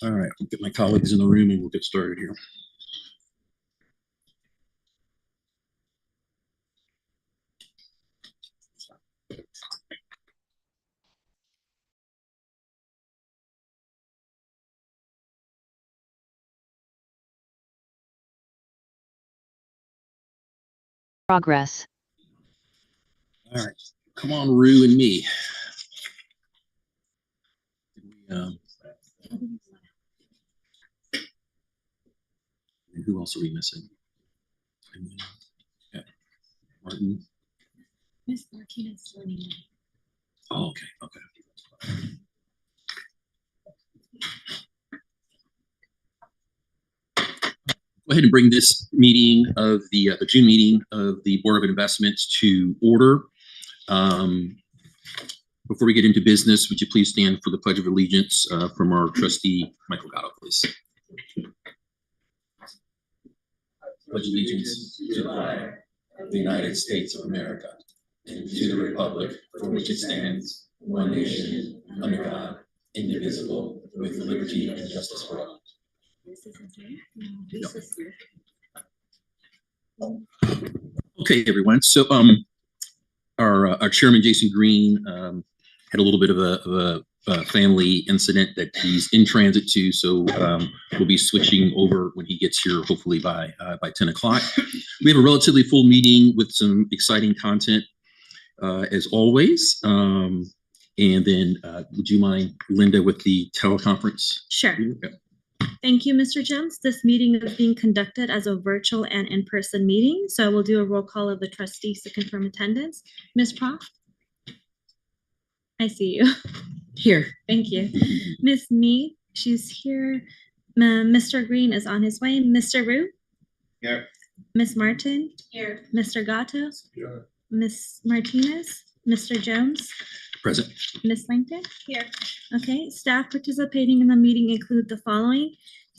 All right, we'll get my colleagues in the room and we'll get started here. Progress. All right, come on, Rue and me. Who else are we missing? Okay. Martin. Miss Martinez. Oh, okay. Okay. Go ahead and bring this meeting of the June meeting of the Board of Investments to order. Before we get into business, would you please stand for the Pledge of Allegiance from our trustee, Michael Gatto, please. Pledge allegiance to the flag of the United States of America and to the republic for which it stands, one nation, under God, indivisible, with liberty and justice for all. Okay, everyone. So, our chairman, Jason Green, had a little bit of a family incident that he's in transit to. So, we'll be switching over when he gets here, hopefully by 10 o'clock. We have a relatively full meeting with some exciting content, as always. And then, would you mind, Linda, with the teleconference? Sure. Okay. Thank you, Mr. Jones. This meeting is being conducted as a virtual and in-person meeting. So I will do a roll call of the trustees to confirm attendance. Ms. Proft? I see you. Here. Thank you. Ms. Mee, she's here. Mr. Green is on his way. Mr. Rue? Here. Ms. Martin? Here. Mr. Gatto? Here. Ms. Martinez? Mr. Jones? Present. Ms. Langton? Here. Okay, staff participating in the meeting include the following: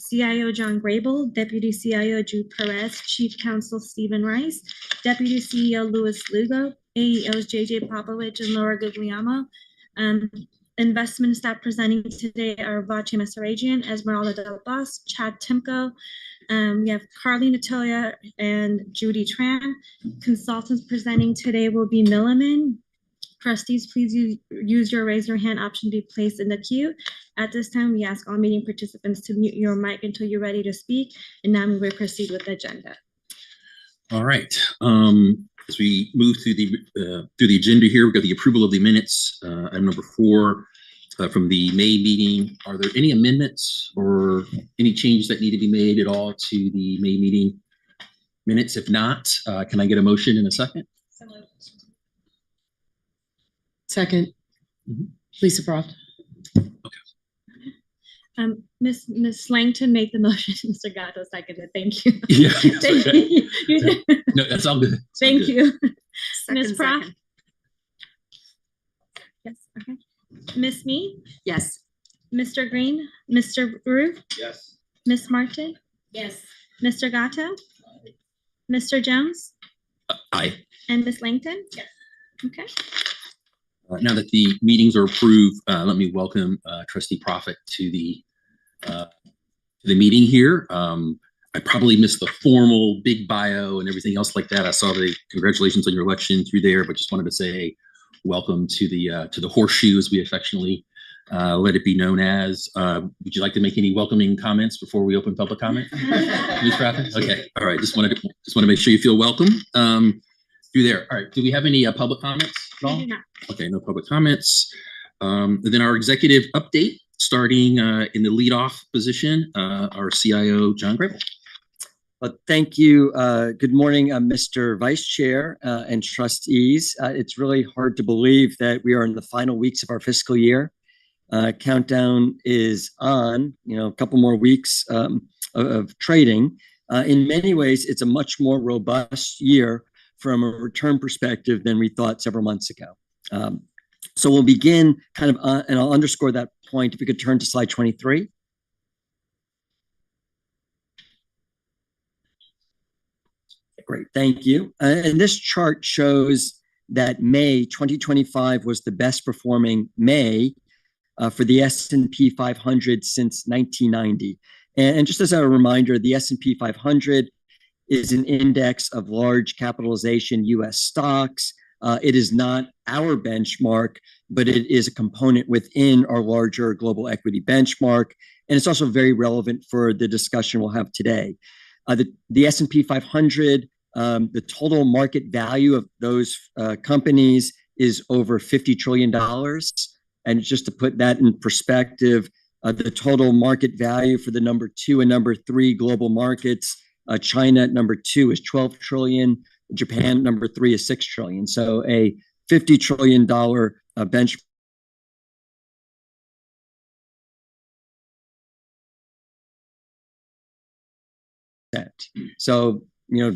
CIO John Grable, Deputy CIO Drew Perez, Chief Counsel Stephen Rice, Deputy CEO Louis Lugo, AEOs JJ Popovich and Laura Guglielmo. Investment staff presenting today are Vache Mesaragian, Esmeralda Del Bos, Chad Timko. We have Carly Natoya and Judy Tran. Consultants presenting today will be Milliman. Trustees, please use your raise your hand option to be placed in the queue. At this time, we ask all meeting participants to mute your mic until you're ready to speak. And now we will proceed with the agenda. All right. As we move through the agenda here, we've got the approval of the minutes. Item number 4 from the May meeting. Are there any amendments or any changes that need to be made at all to the May meeting minutes? If not, can I get a motion in a second? Second. Lisa Proft. Okay. Ms. Langton made the motion. Mr. Gatto seconded. Thank you. Yeah. Thank Okay. You. No, that's all good. That's Thank all good. You. Ms. Proft. Yes. Okay. Ms. Mee. Yes. Mr. Green. Mr. Rue. Yes. Ms. Martin. Yes. Mr. Gatto. Mr. Jones. Aye. And Ms. Langton. Yes. Okay. Now that the meetings are approved, let me welcome Trustee Profit to the meeting here. I probably missed the formal big bio and everything else like that. I saw the congratulations on your election through there, but just wanted to say welcome to the horseshoe, as we affectionately let it be known as. Would you like to make any welcoming comments before we open public comment? Ms. Profit? Okay. All right. Just want to make sure you feel welcome through there. All right. Do we have any public comments at all? We do not. Okay, no public comments. And then our executive update, starting in the leadoff position, our CIO, John Grable. Thank you. Good morning, Mr. Vice Chair and trustees. It's really hard to believe that we are in the final weeks of our fiscal year. Countdown is on, a couple more weeks of trading. In many ways, it's a much more robust year from a return perspective than we thought several months ago. So we'll begin and I'll underscore that point. If we could turn to slide 23. Great, thank you. And this chart shows that May 2025 was the best performing May for the S&P 500 since 1990. And just as a reminder, the S&P 500 is an index of large capitalization U.S. stocks. It is not our benchmark, but it is a component within our larger global equity benchmark. And it's also very relevant for the discussion we'll have today. The S&P 500, the total market value of those companies is over $50 trillion. And just to put that in perspective, the total market value for the number 2 and number 3 global markets, China at number 2 is 12 trillion, Japan number 3 is 6 trillion. So a $50 trillion benchmark. So,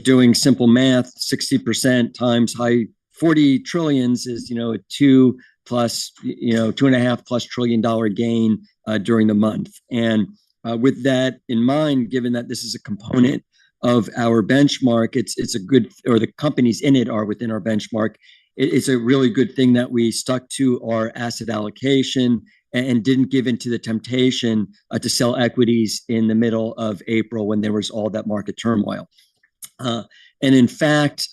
doing simple math, 60% times high 40 trillions is, a 2 plus, $2.5+ trillion gain during the month. And with that in mind, given that this is a component of our benchmark, it's a good, or the companies in it are within our benchmark. It's a really good thing that we stuck to our asset allocation and didn't give into the temptation to sell equities in the middle of April when there was all that market turmoil. And in fact,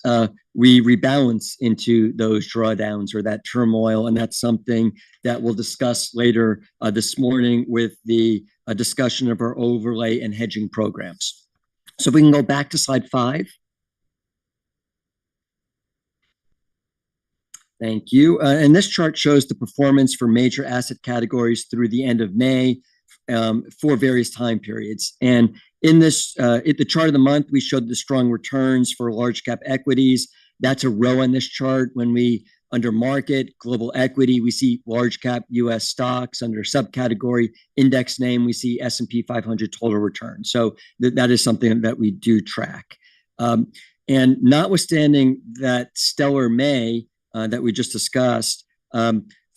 we rebalance into those drawdowns or that turmoil, and that's something that we'll discuss later this morning with the discussion of our overlay and hedging programs. So if we can go back to slide 5. Thank you. And this chart shows the performance for major asset categories through the end of May for various time periods. And in this, at the chart of the month, we showed the strong returns for large cap equities. That's a row on this chart. When we, under market, global equity, we see large cap US stocks. Under subcategory index name, we see S&P 500 total return. So that is something that we do track. And notwithstanding that stellar May that we just discussed,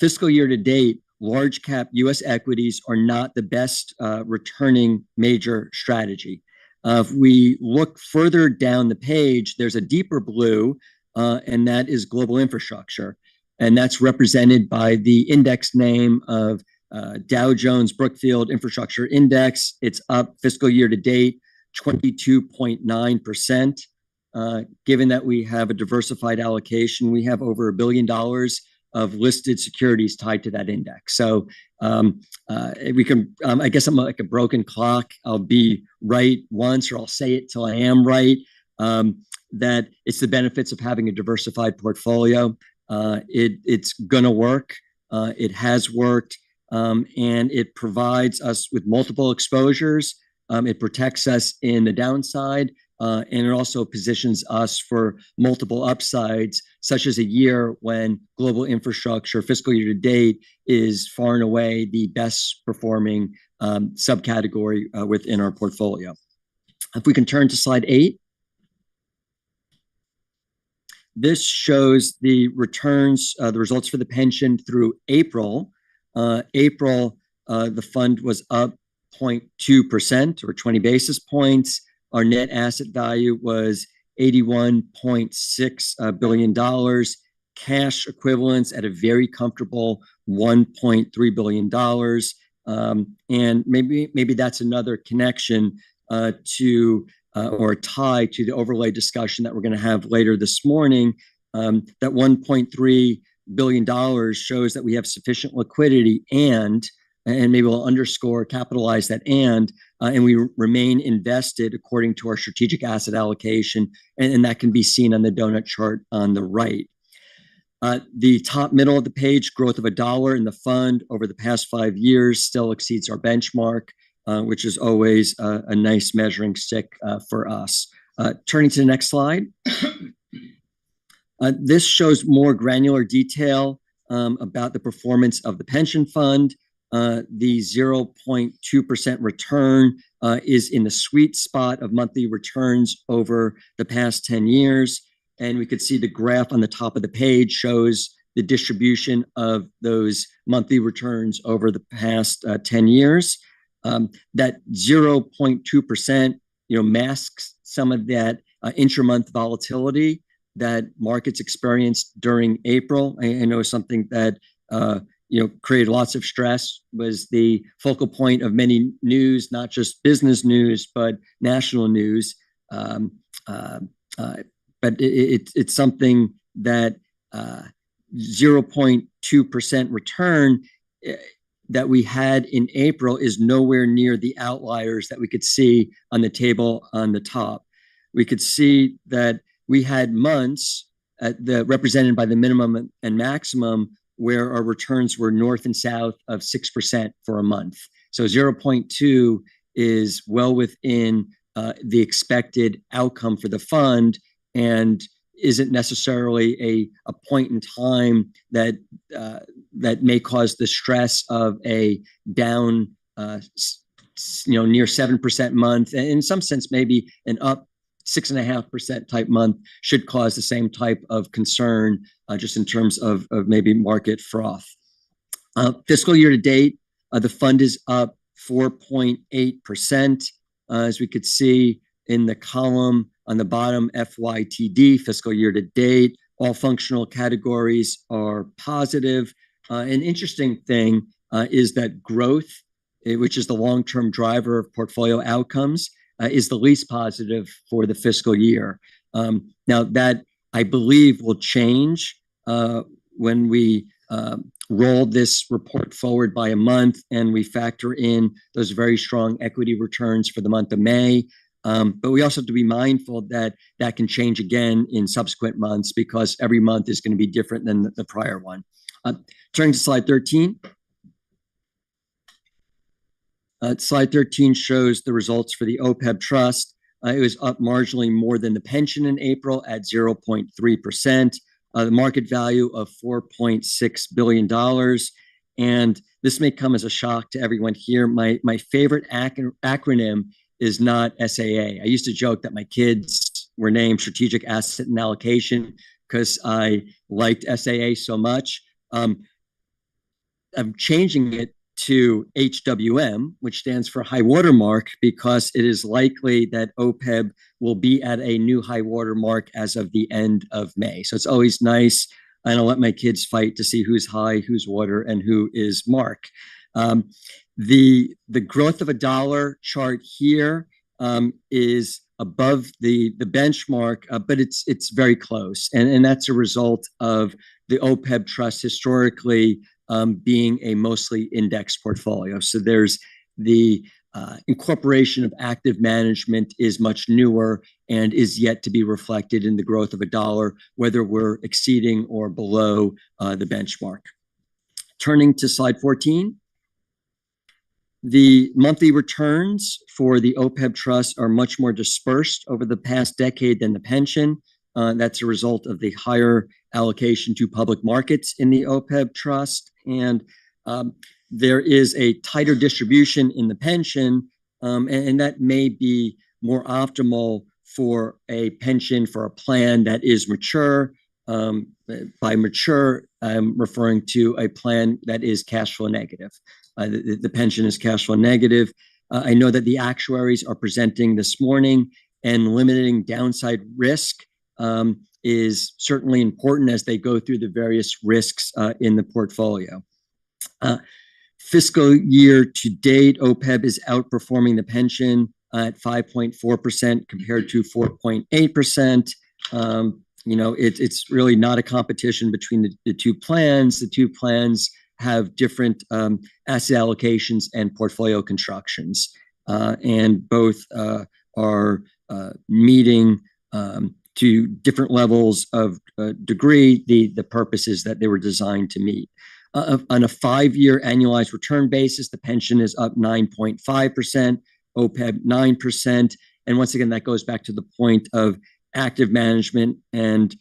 fiscal year to date, large cap US equities are not the best returning major strategy. If we look further down the page, there's a deeper blue, and that is global infrastructure. And that's represented by the index name of Dow Jones Brookfield Infrastructure Index. It's up fiscal year to date, 22.9%. Given that we have a diversified allocation, we have over $1 billion of listed securities tied to that index. So we can, I guess I'm like a broken clock. I'll be right once, or I'll say it till I am right. That it's the benefits of having a diversified portfolio. It's gonna work. It has worked, and it provides us with multiple exposures. It protects us in the downside. And it also positions us for multiple upsides, such as a year when global infrastructure fiscal year to date is far and away the best performing subcategory within our portfolio. If we can turn to slide 8. This shows the returns, the results for the pension through April. April, the fund was up 0.2% or 20 basis points. Our net asset value was $81.6 billion. Cash equivalents at a very comfortable $1.3 billion. And maybe that's another connection to or tie to the overlay discussion that we're going to have later this morning. That $1.3 billion shows that we have sufficient liquidity and maybe we'll underscore, capitalize that and we remain invested according to our strategic asset allocation, and that can be seen on the donut chart on the right. The top middle of the page, growth of $1 in the fund over the past 5 years still exceeds our benchmark, which is always a nice measuring stick for us. Turning to the next slide. This shows more granular detail about the performance of the pension fund. The 0.2% return is in the sweet spot of monthly returns over the past 10 years. And we could see the graph on the top of the page shows the distribution of those monthly returns over the past 10 years. That 0.2%, masks some of that intra-month volatility that markets experienced during April. I know something that created lots of stress, was the focal point of many news, not just business news, but national news. But it's something that 0.2% return that we had in April is nowhere near the outliers that we could see on the table on the top. We could see that we had months represented by the minimum and maximum where our returns were north and south of 6% for a month. So 0.2 is well within the expected outcome for the fund, and isn't necessarily a point in time that may cause the stress of a down near 7% month, and in some sense maybe an up 6.5% type month should cause the same type of concern, just in terms of maybe market froth. Fiscal year to date, the fund is up 4.8%. As we could see in the column on the bottom, FYTD, fiscal year to date, all functional categories are positive. An interesting thing is that growth, which is the long-term driver of portfolio outcomes, is the least positive for the fiscal year. Now that, I believe, will change when we roll this report forward by a month and we factor in those very strong equity returns for the month of May. But we also have to be mindful that that can change again in subsequent months, because every month is going to be different than the prior one. Turning to slide 13. Slide 13 shows the results for the OPEB trust. It was up marginally more than the pension in April at 0.3%. The market value of $4.6 billion. And this may come as a shock to everyone here. My favorite acronym is not SAA. I used to joke that my kids were named Strategic Asset and Allocation because I liked SAA so much. I'm changing it to HWM, which stands for high water mark, because it is likely that OPEB will be at a new high water mark as of the end of May. So it's always nice, and I'll let my kids fight to see who's high, who's water, and who is mark. The growth of a dollar chart here is above the benchmark, but it's very close, and that's a result of the OPEB trust historically being a mostly indexed portfolio. So there's the incorporation of active management is much newer and is yet to be reflected in the growth of a dollar, whether we're exceeding or below the benchmark. Turning to slide 14. The monthly returns for the OPEB trust are much more dispersed over the past decade than the pension. That's a result of the higher allocation to public markets in the OPEB trust. And there is a tighter distribution in the pension, and that may be more optimal for a pension for a plan that is mature. By mature, I'm referring to a plan that is cash flow negative. The pension is cash flow negative. I know that the actuaries are presenting this morning, and limiting downside risk is certainly important as they go through the various risks in the portfolio. Fiscal year to date, OPEB is outperforming the pension at 5.4% compared to 4.8%. It's really not a competition between the two plans. The two plans have different asset allocations and portfolio constructions, and both are meeting to different levels of degree the purposes that they were designed to meet. On a 5-year annualized return basis, the pension is up 9.5%, OPEB 9%. And once again, that goes back to the point of active management, and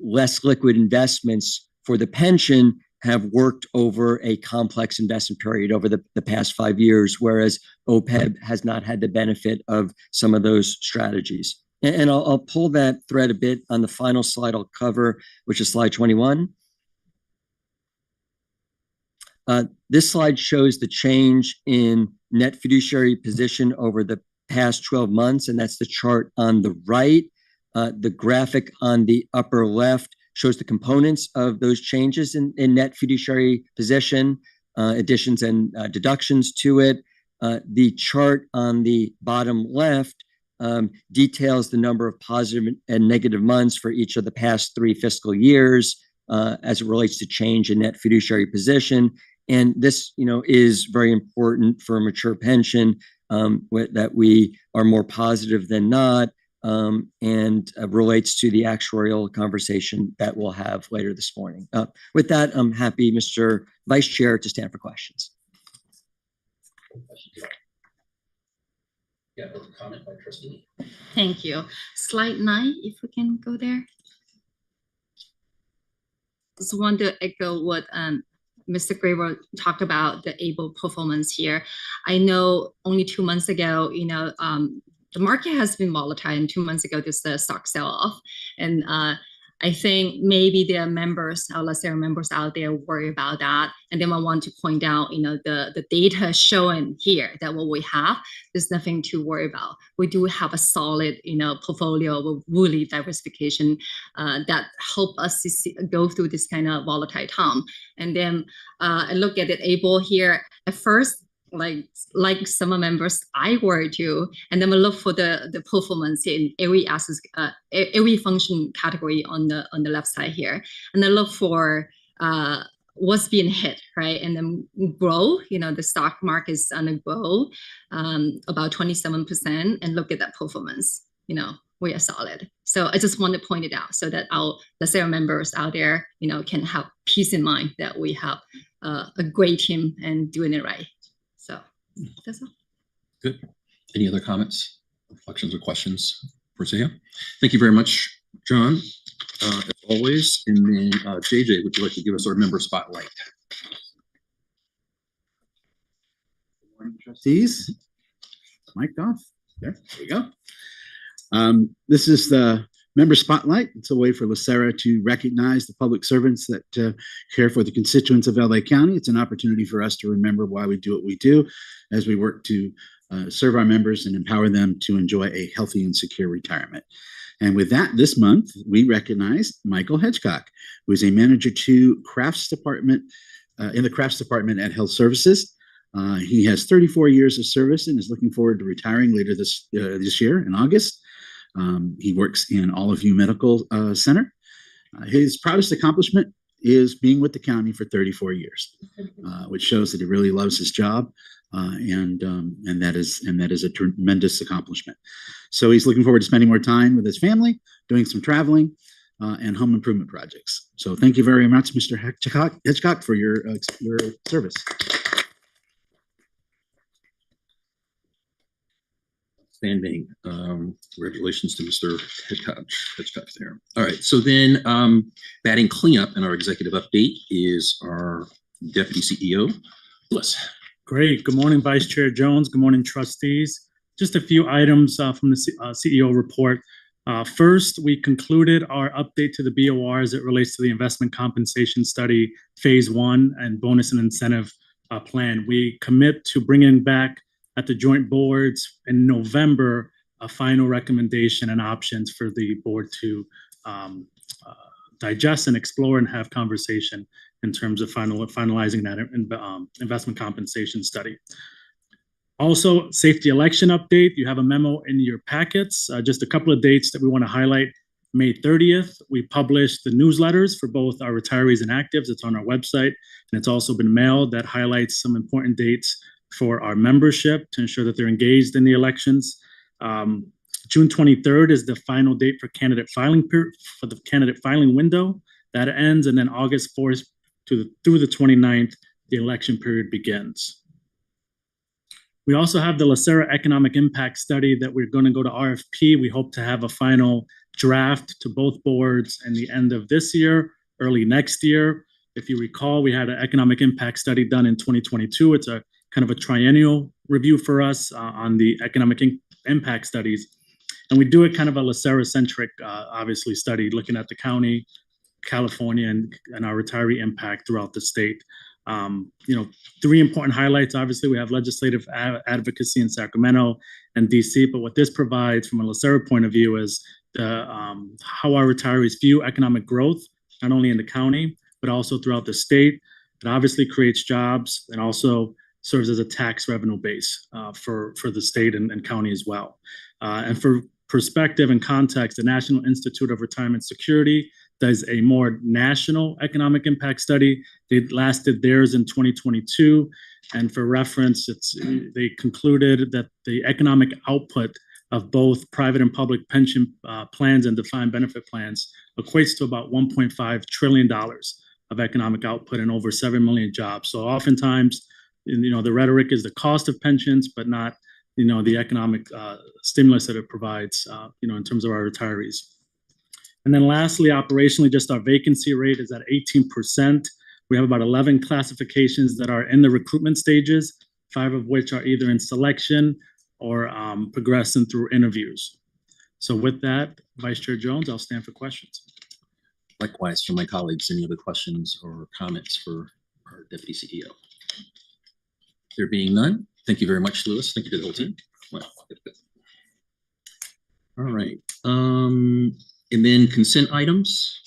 less liquid investments for the pension have worked over a complex investment period over the past 5 years, whereas OPEB has not had the benefit of some of those strategies. And I'll pull that thread a bit on the final slide I'll cover, which is slide 21. This slide shows the change in net fiduciary position over the past 12 months, and that's the chart on the right. The graphic on the upper left shows the components of those changes in net fiduciary position, additions and deductions to it. The chart on the bottom left details the number of positive and negative months for each of the past 3 fiscal years as it relates to change in net fiduciary position. And this, is very important for a mature pension, that we are more positive than not, and relates to the actuarial conversation that we'll have later this morning. With that, I'm happy, Mr. Vice Chair, to stand for questions. Yeah, comment by trustee. Thank you. Slide 9, if we can go there. Just want to echo what Mr. Graber talked about, the able performance here. I know only 2 months ago, the market has been volatile, and 2 months ago, there's the stock sell-off. And I think maybe there are members, our LACERA members out there worry about that. And then I want to point out, the data showing here that what we have, there's nothing to worry about. We do have a solid, portfolio with really diversification that help us to go through this kind of volatile time. And then I look at it able here at first, like some members, I worry too, and then we look for the performance in every asset, every function category on the left side here, and then look for what's being hit, right? And then grow. The stock market is on a grow, about 27%, and look at that performance. We are solid. So I just want to point it out so that our LACERA members out there, can have peace in mind that we have a great team and doing it right. So that's all. Good. Any other comments, reflections, or questions for Zaya? Thank you very much, John, as always. And then JJ, would you like to give us our member spotlight? Good morning, trustees. Mic'd off. There we go. This is the member spotlight. It's a way for LACERA to recognize the public servants that care for the constituents of LA County. It's an opportunity for us to remember why we do what we do as we work to serve our members and empower them to enjoy a healthy and secure retirement. And with that, this month, we recognize Michael Hedgecock, who is a manager to crafts department in the crafts department at Health Services. He has 34 years of service and is looking forward to retiring later this year in August. He works in Olive View Medical Center. His proudest accomplishment is being with the county for 34 years, which shows that he really loves his job, and that is a tremendous accomplishment. So he's looking forward to spending more time with his family, doing some traveling, and home improvement projects. So thank you very much, Mr. Hedgecock, for your service. Outstanding. Congratulations to Mr. Hedgecock there. All right. So then batting cleanup in our executive update is our Deputy CEO, Bliss. Great. Good morning, Vice Chair Jones. Good morning, trustees. Just a few items from the CEO report. First, we concluded our update to the BOR as it relates to the investment compensation study, phase 1, and bonus and incentive plan. We commit to bringing back at the joint boards in November a final recommendation and options for the board to digest and explore and have conversation in terms of finalizing that investment compensation study. Also, safety election update. You have a memo in your packets. Just a couple of dates that we want to highlight. May 30th, we published the newsletters for both our retirees and actives. It's on our website, and it's also been mailed. That highlights some important dates for our membership to ensure that they're engaged in the elections. June 23rd is the final date for candidate filing for the candidate filing window. That ends, and then August 4th through the 29th, the election period begins. We also have the LACERA Economic Impact Study that we're going to go to RFP. We hope to have a final draft to both boards in the end of this year, early next year. If you recall, we had an economic impact study done in 2022. It's a kind of a triennial review for us on the economic impact studies. And we do it kind of a LACERA-centric, obviously, study looking at the county, California, and our retiree impact throughout the state. 3 important highlights. Obviously, we have legislative advocacy in Sacramento and DC, but what this provides from a LACERA point of view is how our retirees view economic growth not only in the county, but also throughout the state. It obviously creates jobs and also serves as a tax revenue base for the state and county as well. And for perspective and context, the National Institute of Retirement Security does a more national economic impact study. They did theirs in 2022. And for reference, they concluded that the economic output of both private and public pension plans and defined benefit plans equates to about $1.5 trillion of economic output and over 7 million jobs. So oftentimes, the rhetoric is the cost of pensions, but not, the economic stimulus that it provides, in terms of our retirees. And then lastly, operationally, just our vacancy rate is at 18%. We have about 11 classifications that are in the recruitment stages, 5 of which are either in selection or progressing through interviews. So with that, Vice Chair Jones, I'll stand for questions. Likewise, from my colleagues, any other questions or comments for our Deputy CEO? There being none, thank you very much, Louis. Thank you to the whole team. Well, good. All right. And then consent items.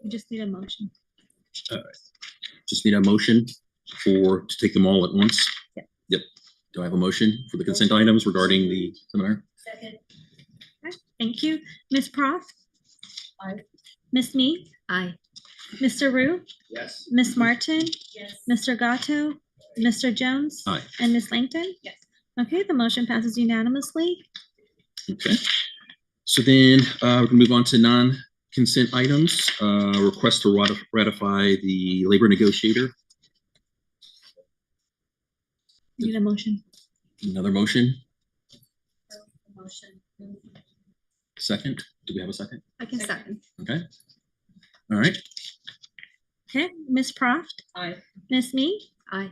We just need a motion. Just need a motion to take them all at once. Yeah. Yep. Do I have a motion for the consent items regarding the seminar? Second. Thank you. Ms. Proth? Aye. Ms. Mead? Aye. Mr. Rue? Yes. Ms. Martin? Yes. Mr. Gatto? Mr. Jones? Aye. And Ms. Langton? Yes. Okay, the motion passes unanimously. Okay. So then we're gonna move on to non-consent items. Request to ratify the labor negotiator. Need a motion. Another motion. Motion. Second. Do we have a second? I can second. Okay. All right. Okay, Ms. Proft? Aye. Ms. Mead? Aye.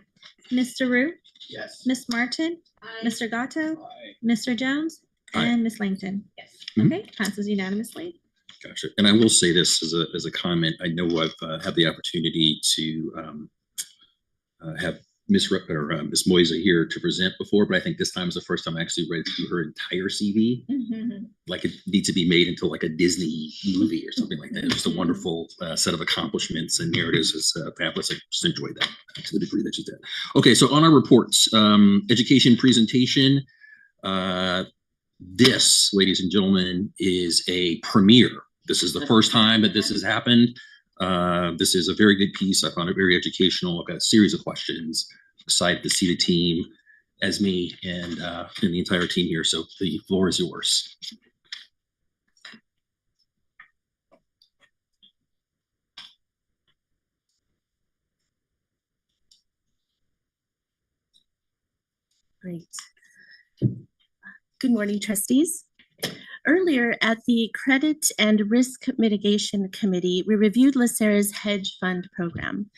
Mr. Rue? Yes. Ms. Martin? Mr. Gatto? Aye. Mr. Jones? Aye. And Ms. Langton? Yes. Mhm. Okay, passes unanimously. Gotcha. And I will say this as a comment. I know I've had the opportunity to have Ms. Moisa here to present before, but I think this time is the first time I actually read through her entire CV. Like it needs to be made into like a Disney movie or something like that. It's just a wonderful set of accomplishments, and here it is as pamphlets. I just enjoyed that to the degree that you did. Okay, so on our reports, education presentation. This, ladies and gentlemen, is a premiere. This is the first time that this has happened. This is a very good piece. I found it very educational. I've got a series of questions. Excited to see the team, as me and the entire team here. So the floor is yours. Great. Good morning, trustees. Earlier at the Credit and Risk Mitigation Committee, we reviewed LACERA's hedge fund program.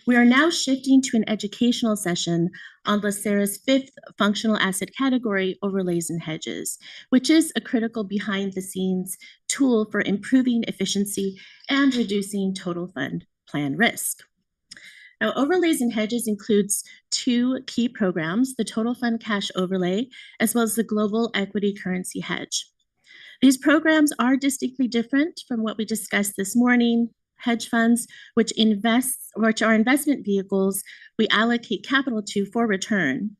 We are now shifting to an educational session on LACERA's 5th functional asset category, overlays and hedges, which is a critical behind-the-scenes tool for improving efficiency and reducing total fund plan risk. Now, overlays and hedges includes 2 key programs, the total fund cash overlay, as well as the global equity currency hedge. These programs are distinctly different from what we discussed this morning. Hedge funds, which are investment vehicles we allocate capital to for return,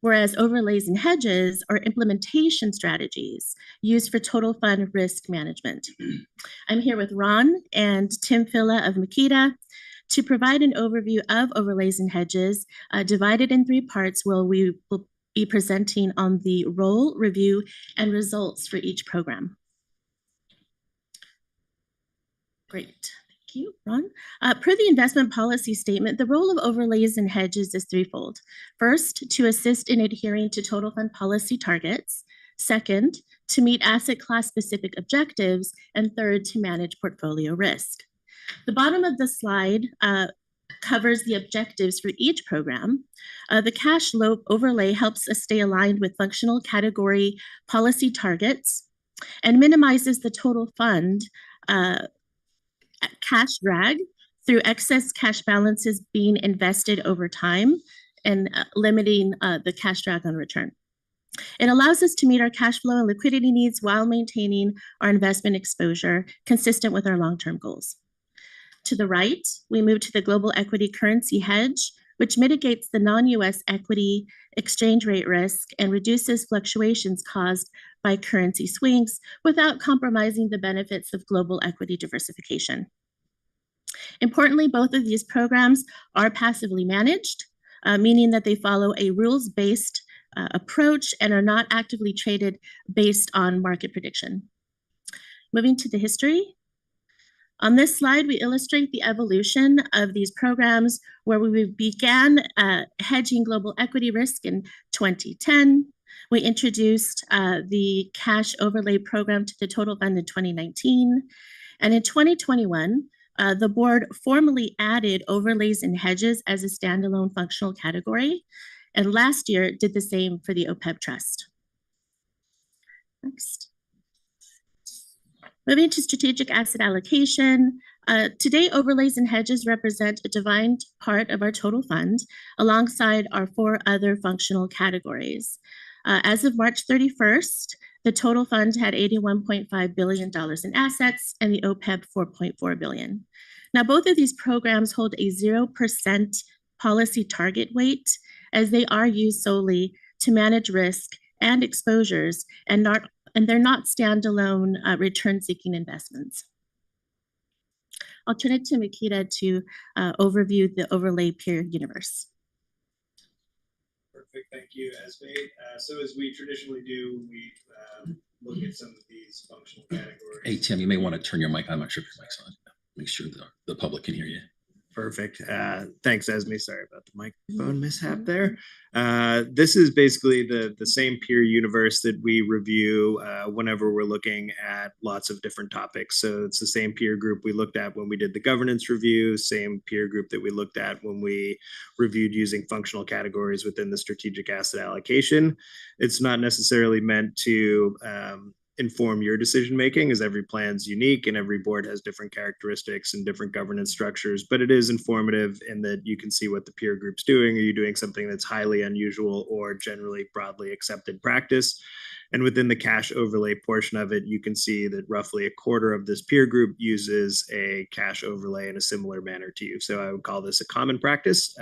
whereas overlays and hedges are implementation strategies used for total fund risk management. I'm here with Ron and Tim Filla of Makita to provide an overview of overlays and hedges, divided in 3 parts, where we will be presenting on the role, review, and results for each program. Great. Thank you, Ron. Per the investment policy statement, the role of overlays and hedges is threefold. First, to assist in adhering to total fund policy targets. Second, to meet asset class specific objectives. And third, to manage portfolio risk. The bottom of the slide covers the objectives for each program. The cash overlay helps us stay aligned with functional category policy targets and minimizes the total fund cash drag through excess cash balances being invested over time and limiting the cash drag on return. It allows us to meet our cash flow and liquidity needs while maintaining our investment exposure consistent with our long-term goals. To the right, we move to the global equity currency hedge, which mitigates the non-US equity exchange rate risk and reduces fluctuations caused by currency swings without compromising the benefits of global equity diversification. Importantly, both of these programs are passively managed, meaning that they follow a rules-based approach and are not actively traded based on market prediction. Moving to the history. On this slide, we illustrate the evolution of these programs where we began hedging global equity risk in 2010. We introduced the cash overlay program to the total fund in 2019. And in 2021, the board formally added overlays and hedges as a standalone functional category. And last year did the same for the OPEB trust. Next. Moving to strategic asset allocation. Today, overlays and hedges represent a defined part of our total fund alongside our 4 other functional categories. As of March 31st, the total fund had $81.5 billion in assets and the OPEB $4.4 billion. Now, both of these programs hold a 0% policy target weight as they are used solely to manage risk and exposures and they're not standalone return-seeking investments. I'll turn it to Makita to overview the overlay peer universe. Perfect, thank you, Esme. So as we traditionally do, we look at some of these functional categories. Hey, Tim, you may want to turn your mic on. I'm not sure if your mic's on. Make sure the public can hear you. Perfect. Thanks, Esme. Sorry about the microphone mishap there. This is basically the same peer universe that we review whenever we're looking at lots of different topics. So it's the same peer group we looked at when we did the governance review, same peer group that we looked at when we reviewed using functional categories within the strategic asset allocation. It's not necessarily meant to inform your decision making, as every plan's unique and every board has different characteristics and different governance structures, but it is informative in that you can see what the peer group's doing. Are you doing something that's highly unusual or generally broadly accepted practice? And within the cash overlay portion of it, you can see that roughly a quarter of this peer group uses a cash overlay in a similar manner to you. So I would call this a common practice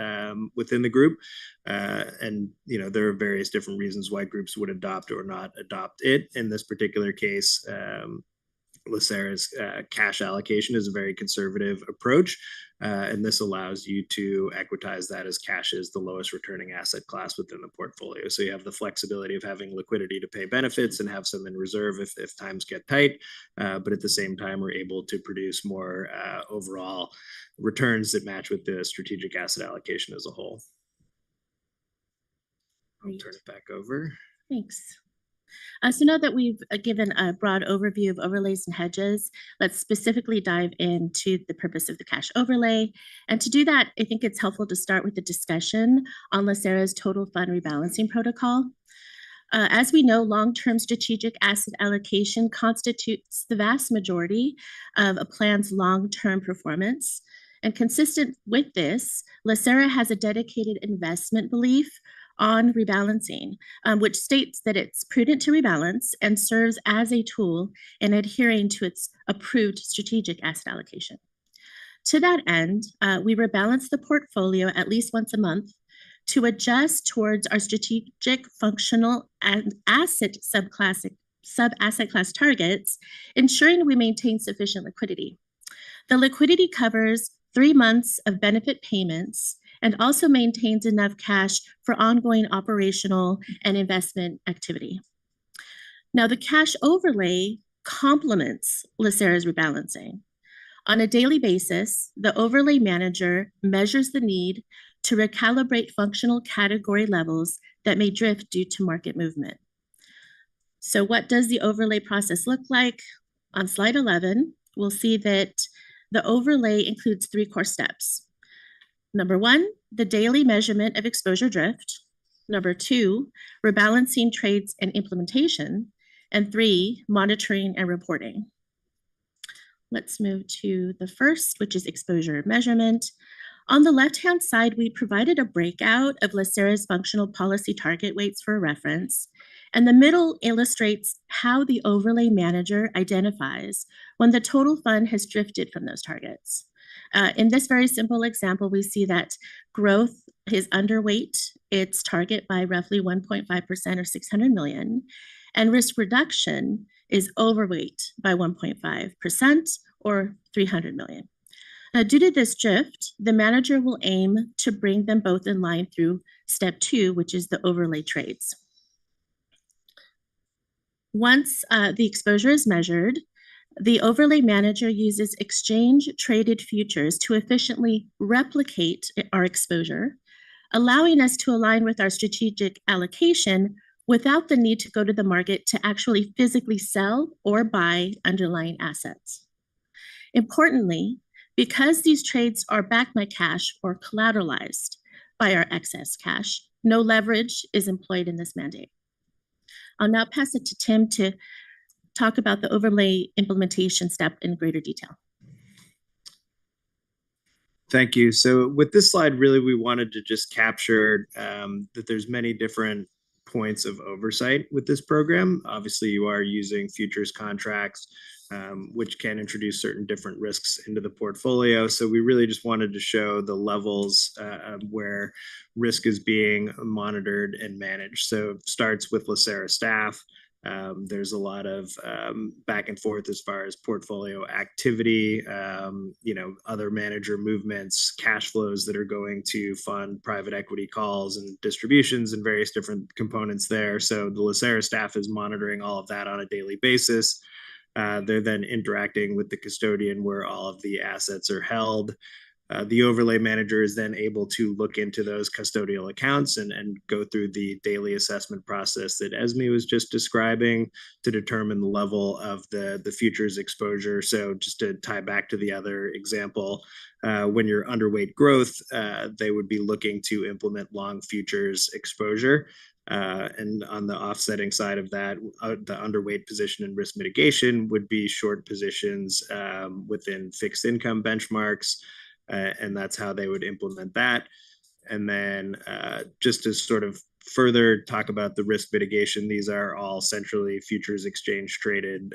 within the group. And there are various different reasons why groups would adopt or not adopt it. In this particular case, LACERA's cash allocation is a very conservative approach, and this allows you to equitize that as cash is the lowest returning asset class within the portfolio. So you have the flexibility of having liquidity to pay benefits and have some in reserve if times get tight, but at the same time, we're able to produce more overall returns that match with the strategic asset allocation as a whole. I'll turn it back over. Thanks. So now that we've given a broad overview of overlays and hedges, let's specifically dive into the purpose of the cash overlay. And to do that, I think it's helpful to start with the discussion on LACERA's total fund rebalancing protocol. As we know, long-term strategic asset allocation constitutes the vast majority of a plan's long-term performance. And consistent with this, LACERA has a dedicated investment belief on rebalancing, which states that it's prudent to rebalance and serves as a tool in adhering to its approved strategic asset allocation. To that end, we rebalance the portfolio at least once a month to adjust towards our strategic, functional, and sub-asset class targets, ensuring we maintain sufficient liquidity. The liquidity covers 3 months of benefit payments and also maintains enough cash for ongoing operational and investment activity. Now, the cash overlay complements LACERA's rebalancing. On a daily basis, the overlay manager measures the need to recalibrate functional category levels that may drift due to market movement. So what does the overlay process look like? On slide 11, we'll see that the overlay includes 3 core steps. Number 1, the daily measurement of exposure drift. Number 2, rebalancing trades and implementation. And 3, monitoring and reporting. Let's move to the first, which is exposure measurement. On the left-hand side, we provided a breakout of LACERA's functional policy target weights for reference, and the middle illustrates how the overlay manager identifies when the total fund has drifted from those targets. In this very simple example, we see that growth is underweight its target by roughly 1.5% or 600 million, and risk reduction is overweight by 1.5% or 300 million. Now, due to this drift, the manager will aim to bring them both in line through step 2, which is the overlay trades. Once the exposure is measured, the overlay manager uses exchange-traded futures to efficiently replicate our exposure, allowing us to align with our strategic allocation without the need to go to the market to actually physically sell or buy underlying assets. Importantly, because these trades are backed by cash or collateralized by our excess cash, no leverage is employed in this mandate. I'll now pass it to Tim to talk about the overlay implementation step in greater detail. Thank you. So with this slide, really, we wanted to just capture that there's many different points of oversight with this program. Obviously, you are using futures contracts, which can introduce certain different risks into the portfolio. So we really just wanted to show the levels where risk is being monitored and managed. So it starts with LACERA staff. There's a lot of back and forth as far as portfolio activity, other manager movements, cash flows that are going to fund private equity calls and distributions and various different components there. So the LACERA staff is monitoring all of that on a daily basis. They're then interacting with the custodian where all of the assets are held. The overlay manager is then able to look into those custodial accounts and go through the daily assessment process that Esme was just describing to determine the level of the futures exposure. So just to tie back to the other example, when you're underweight growth, they would be looking to implement long futures exposure. And on the offsetting side of that, the underweight position and risk mitigation would be short positions within fixed income benchmarks. And that's how they would implement that. And then just to sort of further talk about the risk mitigation, these are all centrally futures exchange traded.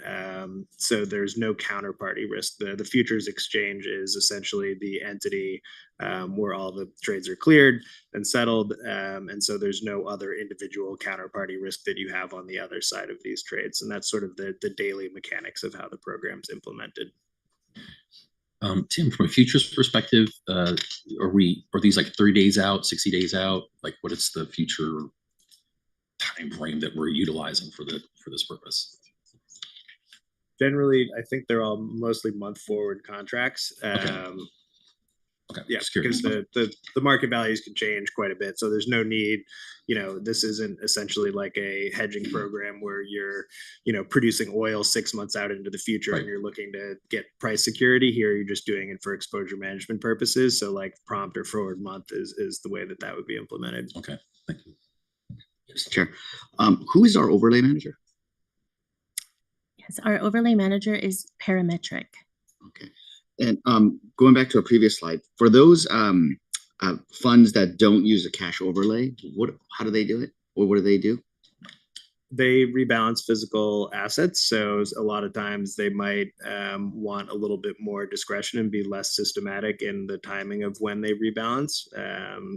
So there's no counterparty risk. The futures exchange is essentially the entity where all the trades are cleared and settled. And so there's no other individual counterparty risk that you have on the other side of these trades. And that's sort of the daily mechanics of how the program's implemented. Tim, from a futures perspective, are these like 30 days out, 60 days out? Like, what is the future time frame that we're utilizing for this purpose? Generally, I think they're all mostly month forward contracts. Okay, yeah, because the market values can change quite a bit. So there's no need, this isn't essentially like a hedging program where you're, producing oil 6 months out into the future and you're looking to get price security. Here, you're just doing it for exposure management purposes. So like prompt or forward month is the way that would be implemented. Okay, thank you. Yes, Chair. Who is our overlay manager? Yes, our overlay manager is parametric. Okay. And going back to a previous slide, for those funds that don't use a cash overlay, how do they do it? Or what do they do? They rebalance physical assets. So a lot of times they might want a little bit more discretion and be less systematic in the timing of when they rebalance.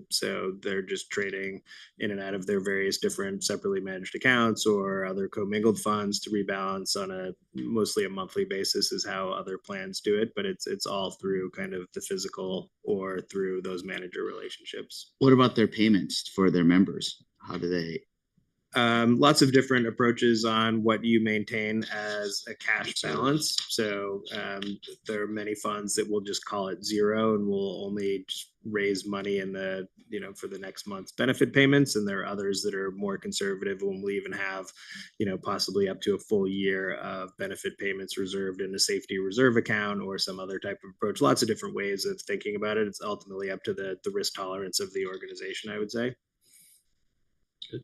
So they're just trading in and out of their various different separately managed accounts or other commingled funds to rebalance on mostly a monthly basis is how other plans do it. But it's all through kind of the physical or through those manager relationships. What about their payments for their members? How do they? Lots of different approaches on what you maintain as a cash balance. So there are many funds that will just call it zero and will only just raise money in the, for the next month's benefit payments. And there are others that are more conservative and will even have, possibly up to a full year of benefit payments reserved in a safety reserve account or some other type of approach. Lots of different ways of thinking about it. It's ultimately up to the risk tolerance of the organization, I would say. Good.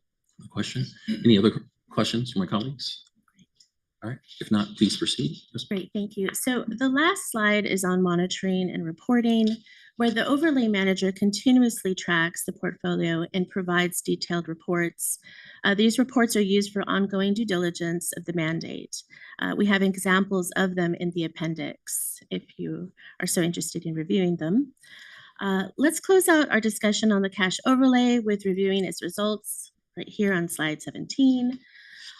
Question. Any other questions from my colleagues? All right, if not, please proceed. Yes. Great, thank you. So the last slide is on monitoring and reporting, where the overlay manager continuously tracks the portfolio and provides detailed reports. These reports are used for ongoing due diligence of the mandate. We have examples of them in the appendix if you are so interested in reviewing them. Let's close out our discussion on the cash overlay with reviewing its results right here on slide 17.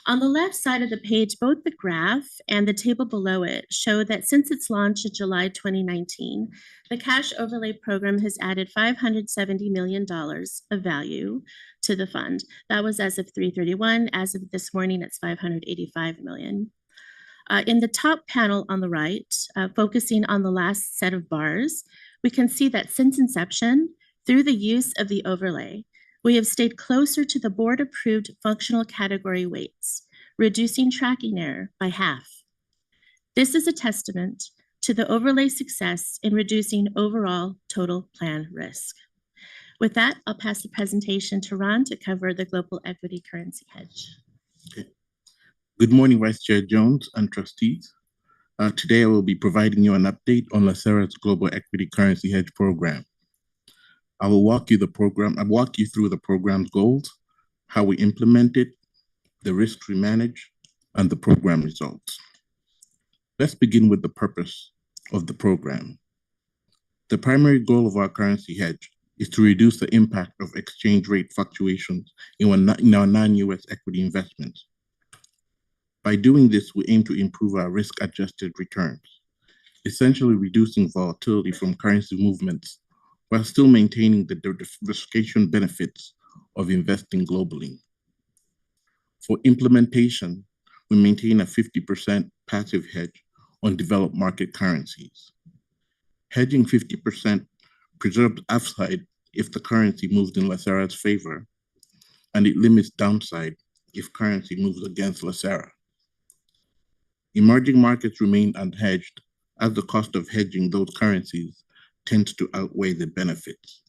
On the left side of the page, both the graph and the table below it show that since its launch in July 2019, the cash overlay program has added $570 million of value to the fund. That was as of 3/31. As of this morning, it's $585 million. In the top panel on the right, focusing on the last set of bars, we can see that since inception, through the use of the overlay, we have stayed closer to the board-approved functional category weights, reducing tracking error by half. This is a testament to the overlay success in reducing overall total plan risk. With that, I'll pass the presentation to Ron to cover the global equity currency hedge. Okay. Good morning, Vice Chair Jones and trustees. Today, I will be providing you an update on LACERA's global equity currency hedge program. I will walk you through the program's goals, how we implement it, the risks we manage, and the program results. Let's begin with the purpose of the program. The primary goal of our currency hedge is to reduce the impact of exchange rate fluctuations in our non-US equity investments. By doing this, we aim to improve our risk-adjusted returns, essentially reducing volatility from currency movements while still maintaining the diversification benefits of investing globally. For implementation, we maintain a 50% passive hedge on developed market currencies. Hedging 50% preserves upside if the currency moves in LACERA's favor, and it limits downside if currency moves against LACERA. Emerging markets remain unhedged as the cost of hedging those currencies tends to outweigh the benefits.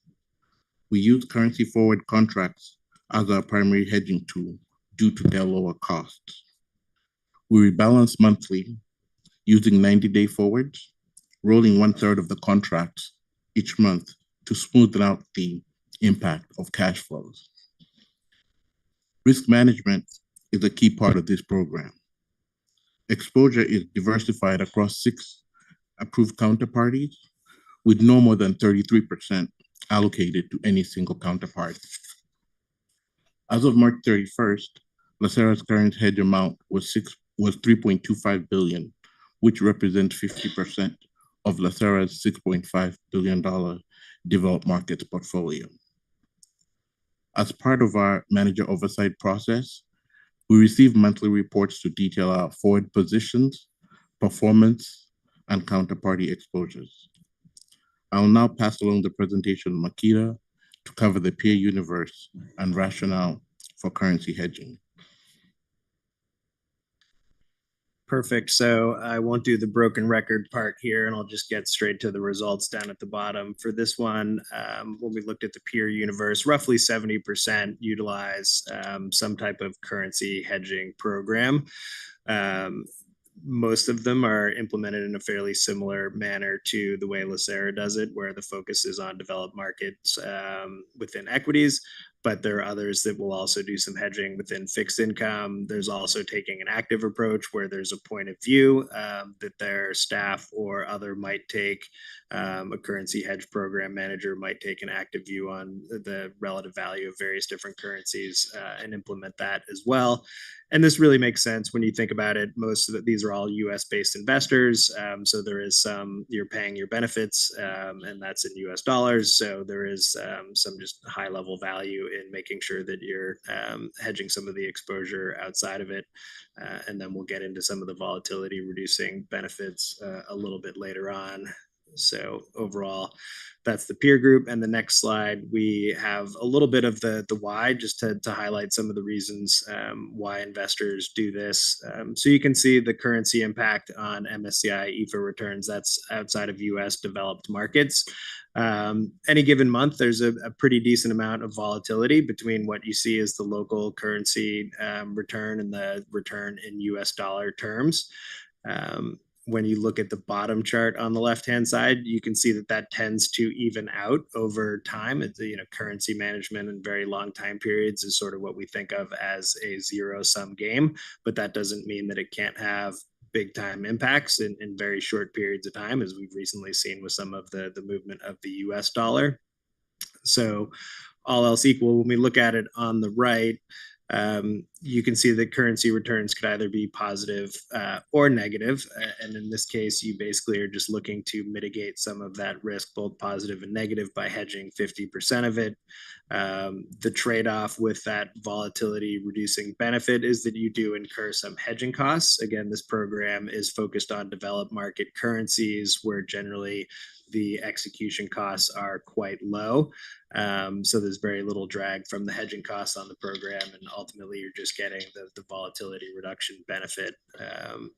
We use currency forward contracts as our primary hedging tool due to their lower costs. We rebalance monthly using 90-day forwards, rolling 1/3 of the contracts each month to smoothen out the impact of cash flows. Risk management is a key part of this program. Exposure is diversified across 6 approved counterparties, with no more than 33% allocated to any single counterparty. As of March 31st, LACERA's current hedge amount was $3.25 billion, which represents 50% of LACERA's $6.5 billion developed markets portfolio. As part of our manager oversight process, we receive monthly reports to detail our forward positions, performance, and counterparty exposures. I will now pass along the presentation to Makita to cover the peer universe and rationale for currency hedging. Perfect. So I won't do the broken record part here, and I'll just get straight to the results down at the bottom. For this one, when we looked at the peer universe, roughly 70% utilize some type of currency hedging program. Most of them are implemented in a fairly similar manner to the way LACERA does it, where the focus is on developed markets within equities, but there are others that will also do some hedging within fixed income. There's also taking an active approach where there's a point of view that their staff or other might take. A currency hedge program manager might take an active view on the relative value of various different currencies and implement that as well. And this really makes sense when you think about it. Most of these are all US-based investors. So there is some, you're paying your benefits, and that's in US dollars. So there is some just high level value in making sure that you're hedging some of the exposure outside of it. And then we'll get into some of the volatility reducing benefits a little bit later on. So overall, that's the peer group. And the next slide, we have a little bit of the why, just to highlight some of the reasons why investors do this. So you can see the currency impact on MSCI EAFE returns. That's outside of US developed markets. Any given month, there's a pretty decent amount of volatility between what you see as the local currency return and the return in US dollar terms. When you look at the bottom chart on the left-hand side, you can see that that tends to even out over time. It's, currency management in very long time periods is sort of what we think of as a zero-sum game, but that doesn't mean that it can't have big time impacts in very short periods of time, as we've recently seen with some of the movement of the US dollar. So all else equal, when we look at it on the right, you can see that currency returns could either be positive or negative. And in this case, you basically are just looking to mitigate some of that risk, both positive and negative, by hedging 50% of it. The trade-off with that volatility reducing benefit is that you do incur some hedging costs. Again, this program is focused on developed market currencies where generally the execution costs are quite low. So there's very little drag from the hedging costs on the program, and ultimately you're just getting the volatility reduction benefit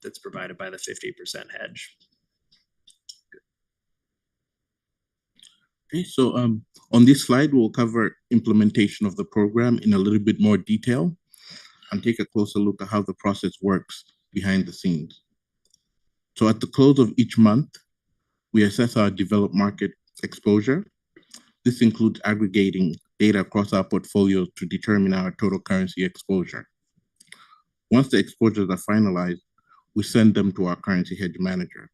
that's provided by the 50% hedge. Okay, so on this slide, we'll cover implementation of the program in a little bit more detail and take a closer look at how the process works behind the scenes. So at the close of each month, we assess our developed market exposure. This includes aggregating data across our portfolio to determine our total currency exposure. Once the exposures are finalized, we send them to our currency hedge manager.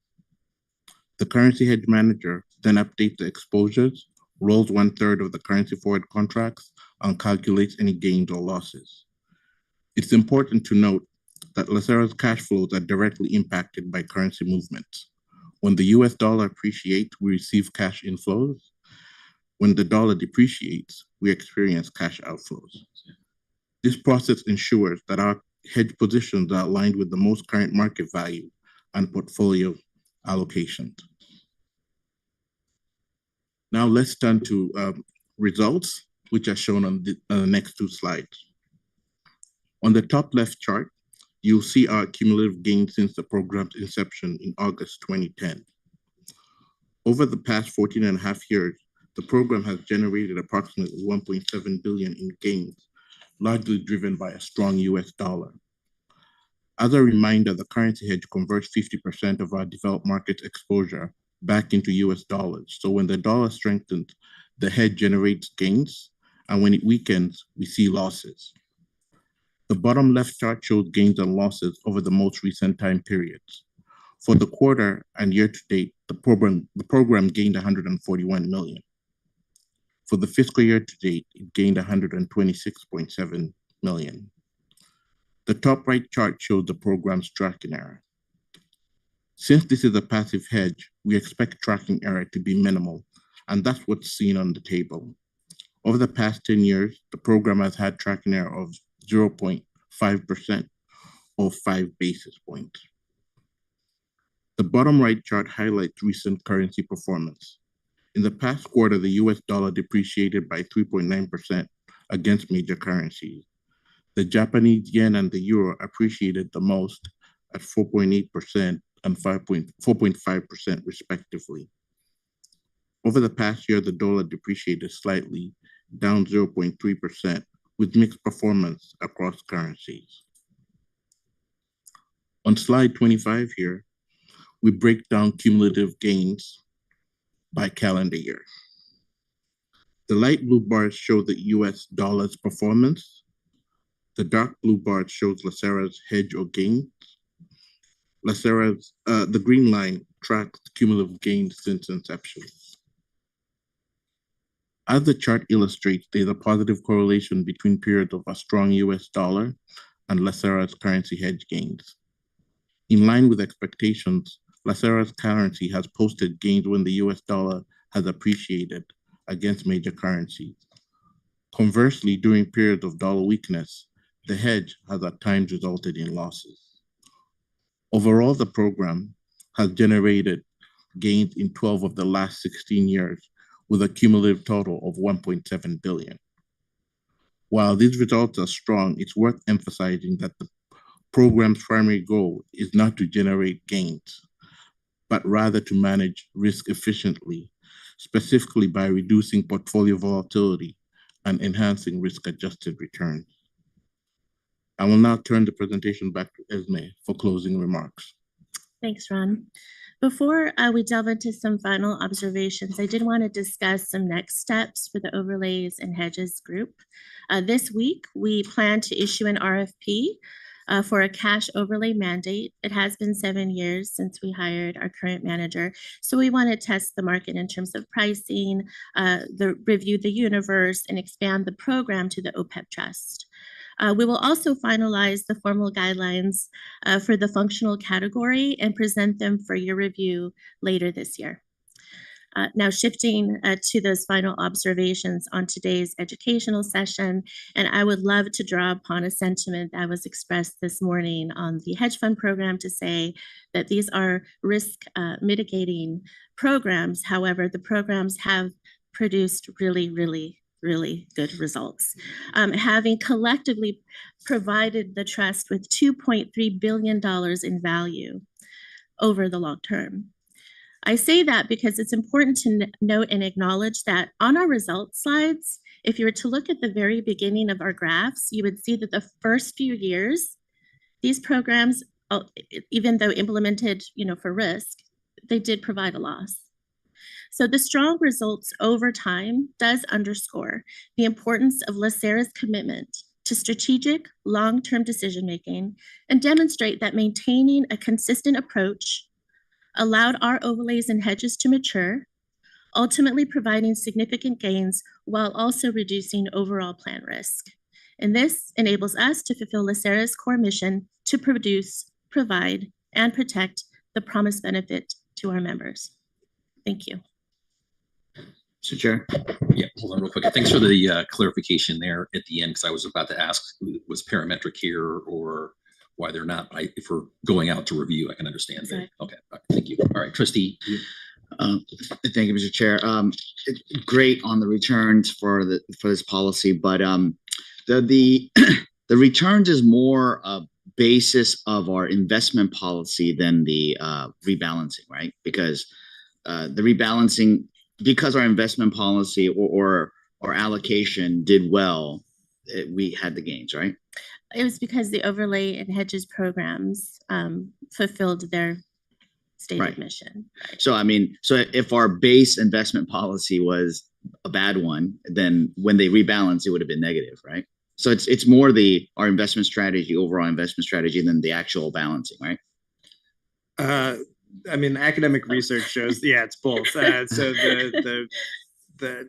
The currency hedge manager then updates the exposures, rolls 1/3 of the currency forward contracts, and calculates any gains or losses. It's important to note that LACERA's cash flows are directly impacted by currency movements. When the US dollar appreciates, we receive cash inflows. When the dollar depreciates, we experience cash outflows. This process ensures that our hedge positions are aligned with the most current market value and portfolio allocations. Now let's turn to results, which are shown on the next two slides. On the top left chart, you'll see our cumulative gains since the program's inception in August 2010. Over the past 14 and a half years, the program has generated approximately 1.7 billion in gains, largely driven by a strong US dollar. As a reminder, the currency hedge converts 50% of our developed markets exposure back into US dollars. So when the dollar strengthens, the hedge generates gains, and when it weakens, we see losses. The bottom left chart shows gains and losses over the most recent time periods. For the quarter and year to date, the program gained 141 million. For the fiscal year to date, it gained 126.7 million. The top right chart shows the program's tracking error. Since this is a passive hedge, we expect tracking error to be minimal, and that's what's seen on the table. Over the past 10 years, the program has had tracking error of 0.5% or 5 basis points. The bottom right chart highlights recent currency performance. In the past quarter, the US dollar depreciated by 3.9% against major currencies. The Japanese yen and the euro appreciated the most at 4.8% and 4.5% respectively. Over the past year, the dollar depreciated slightly, down 0.3%, with mixed performance across currencies. On slide 25 here, we break down cumulative gains by calendar year. The light blue bars show the US dollar's performance. The dark blue bar shows LACERA's hedge or gains. The green line tracks cumulative gains since inception. As the chart illustrates, there's a positive correlation between periods of a strong US dollar and LACERA's currency hedge gains. In line with expectations, LACERA's currency has posted gains when the US dollar has appreciated against major currencies. Conversely, during periods of dollar weakness, the hedge has at times resulted in losses. Overall, the program has generated gains in 12 of the last 16 years, with a cumulative total of 1.7 billion. While these results are strong, it's worth emphasizing that the program's primary goal is not to generate gains, but rather to manage risk efficiently specifically by reducing portfolio volatility and enhancing risk-adjusted returns. I will now turn the presentation back to Esme for closing remarks. Thanks, Ron. Before we delve into some final observations, I did want to discuss some next steps for the overlays and hedges group. This week, we plan to issue an RFP for a cash overlay mandate. It has been 7 years since we hired our current manager. So we want to test the market in terms of pricing, review the universe, and expand the program to the OPEB trust. We will also finalize the formal guidelines for the functional category and present them for your review later this year. Now shifting to those final observations on today's educational session, and I would love to draw upon a sentiment that was expressed this morning on the hedge fund program to say that these are risk mitigating programs. However, the programs have produced really good results, having collectively provided the trust with $2.3 billion in value over the long term. I say that because it's important to note and acknowledge that on our results slides, if you were to look at the very beginning of our graphs, you would see that the first few years, these programs, even though implemented, for risk, they did provide a loss. So the strong results over time does underscore the importance of LACERA's commitment to strategic long-term decision-making and demonstrate that maintaining a consistent approach allowed our overlays and hedges to mature, ultimately providing significant gains while also reducing overall plan risk. And this enables us to fulfill LACERA's core mission to produce, provide, and protect the promised benefit to our members. Thank you. Mr. Chair. Yeah, hold on real quick. Thanks for the clarification there at the end, because I was about to ask, was parametric here or why they're not. If we're going out to review, I can understand that. Okay, thank you. All right, Trustee. Thank you, Mr. Chair. Great on the returns for this policy, but the returns is more a basis of our investment policy than the rebalancing, right? Because the rebalancing, because our investment policy or our allocation did well, we had the gains, right? It was because the overlay and hedges programs fulfilled their stated mission. Right? So, so if our base investment policy was a bad one, then when they rebalance, it would have been negative, right? So it's more our investment strategy, overall investment strategy, than the actual balancing, right? Academic research shows, it's both. So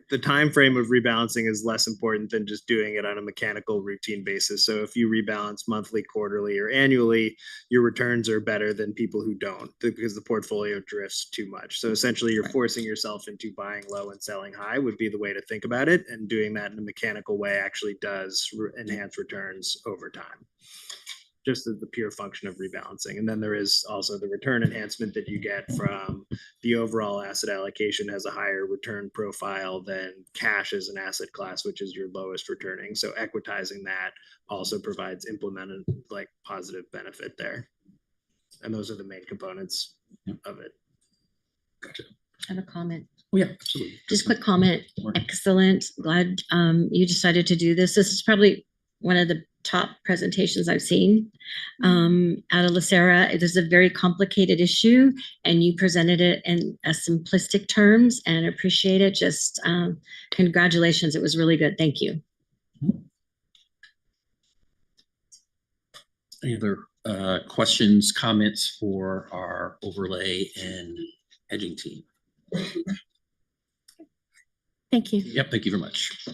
the time frame of rebalancing is less important than just doing it on a mechanical routine basis. So if you rebalance monthly, quarterly, or annually, your returns are better than people who don't, because the portfolio drifts too much. So essentially, you're forcing yourself into buying low and selling high would be the way to think about it. And doing that in a mechanical way actually does enhance returns over time, just as the pure function of rebalancing. And then there is also the return enhancement that you get from the overall asset allocation has a higher return profile than cash as an asset class, which is your lowest returning. So equitizing that also provides implemented positive benefit there. And those are the main components of it. Gotcha. I have a comment. Oh yeah, absolutely. Just quick comment. Excellent. Glad you decided to do this. This is probably one of the top presentations I've seen out of LACERA. It is a very complicated issue, and you presented it in simplistic terms, and appreciate it. Just congratulations. It was really good. Thank you. Any other questions, comments for our overlay and hedging team? Thank you. Yep, thank you very much.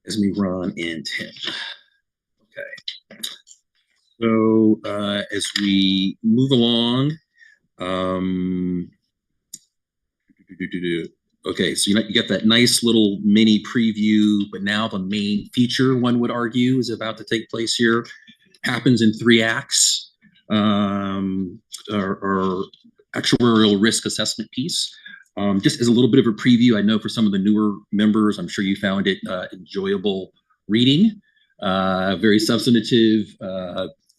Esme, Ron, and Tim. Okay. So as we move along, okay, so you get that nice little mini preview, but now the main feature, one would argue, is about to take place here. Happens in 3 acts, or actuarial risk assessment piece. Just as a little bit of a preview, I know for some of the newer members, I'm sure you found it enjoyable reading, very substantive,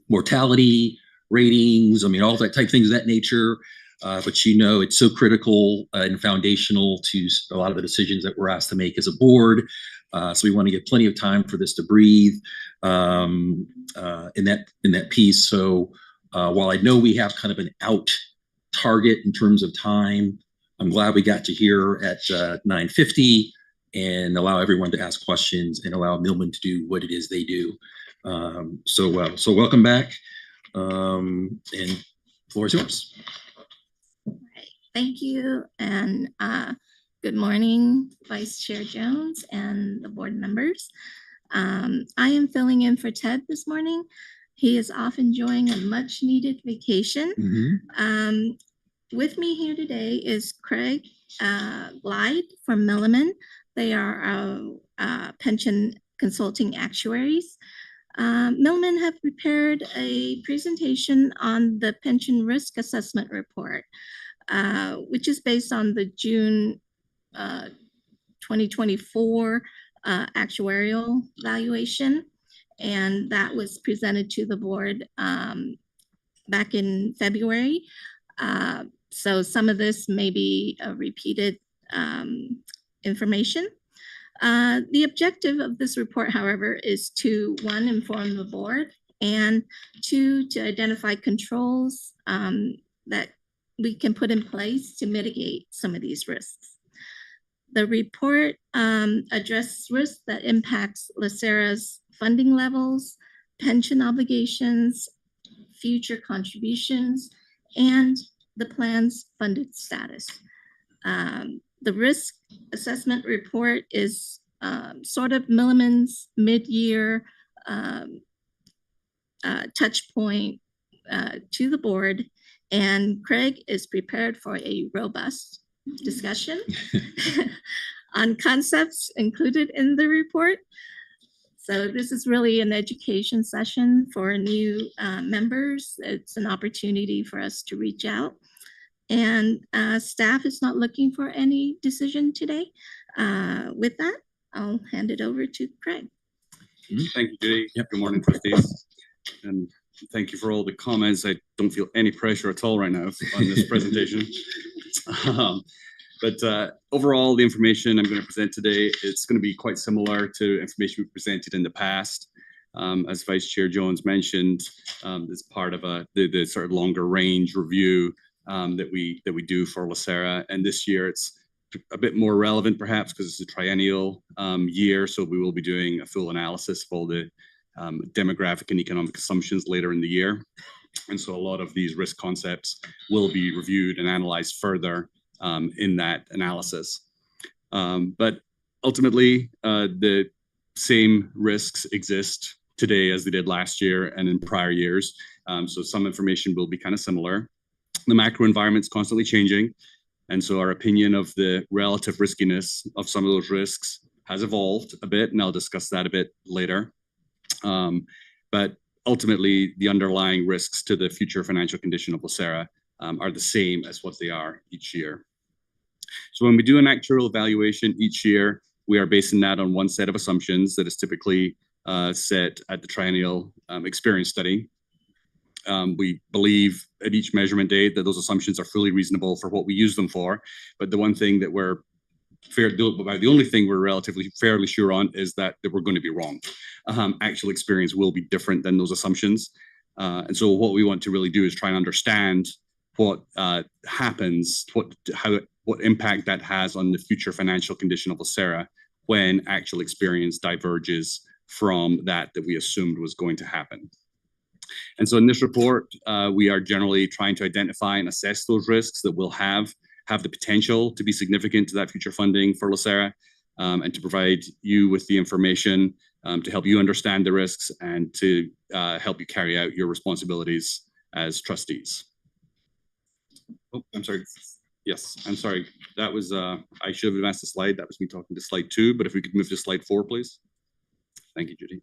mortality ratings, all that type things of that nature. But it's so critical and foundational to a lot of the decisions that we're asked to make as a board. So we want to give plenty of time for this to breathe in that piece. So while I know we have kind of an out target in terms of time, I'm glad we got to here at 9:50 and allow everyone to ask questions and allow Millman to do what it is they do. So welcome back, and the floor is yours. Thank you, and good morning, Vice Chair Jones and the board members. I am filling in for Ted this morning. He is off enjoying a much-needed vacation. With me here today is Craig Glide from Milliman. They are our pension consulting actuaries. Milliman have prepared a presentation on the pension risk assessment report, which is based on the June 2024 actuarial valuation. And that was presented to the board back in February. So some of this may be repeated information. The objective of this report, however, is to, one, inform the board, and two, to identify controls that we can put in place to mitigate some of these risks. The report addresses risks that impacts LACERA's funding levels, pension obligations, future contributions, and the plan's funded status. The risk assessment report is sort of Milliman's mid-year touch point to the board, and Craig is prepared for a robust discussion on concepts included in the report. So this is really an education session for new members. It's an opportunity for us to reach out. And staff is not looking for any decision today. With that, I'll hand it over to Craig. Thank you, Judy. Good morning, trustees. And thank you for all the comments. I don't feel any pressure at all right now on this presentation. But overall, the information I'm going to present today, it's going to be quite similar to information we presented in the past. As Vice Chair Jones mentioned, as part of the sort of longer range review that we do for LACERA. And this year it's a bit more relevant perhaps because it's a triennial year. So we will be doing a full analysis of all the demographic and economic assumptions later in the year. And so a lot of these risk concepts will be reviewed and analyzed further in that analysis. But ultimately, the same risks exist today as they did last year and in prior years. So some information will be kind of similar. The macro environment is constantly changing. And so our opinion of the relative riskiness of some of those risks has evolved a bit, and I'll discuss that a bit later. But ultimately, the underlying risks to the future financial condition of LACERA are the same as what they are each year. So when we do an actuarial evaluation each year, we are basing that on one set of assumptions that is typically set at the triennial experience study. We believe at each measurement date that those assumptions are fully reasonable for what we use them for. But the one thing that the only thing we're relatively fairly sure on is that we're going to be wrong. Actual experience will be different than those assumptions. And so what we want to really do is try and understand what happens, what impact that has on the future financial condition of LACERA when actual experience diverges from that we assumed was going to happen. And so in this report, we are generally trying to identify and assess those risks that will have the potential to be significant to that future funding for LACERA, and to provide you with the information to help you understand the risks and to help you carry out your responsibilities as trustees. Oh, I'm sorry. Yes, I'm sorry. That was, I should have advanced the slide. That was me talking to slide 2, but if we could move to slide 4, please. Thank you, Judy.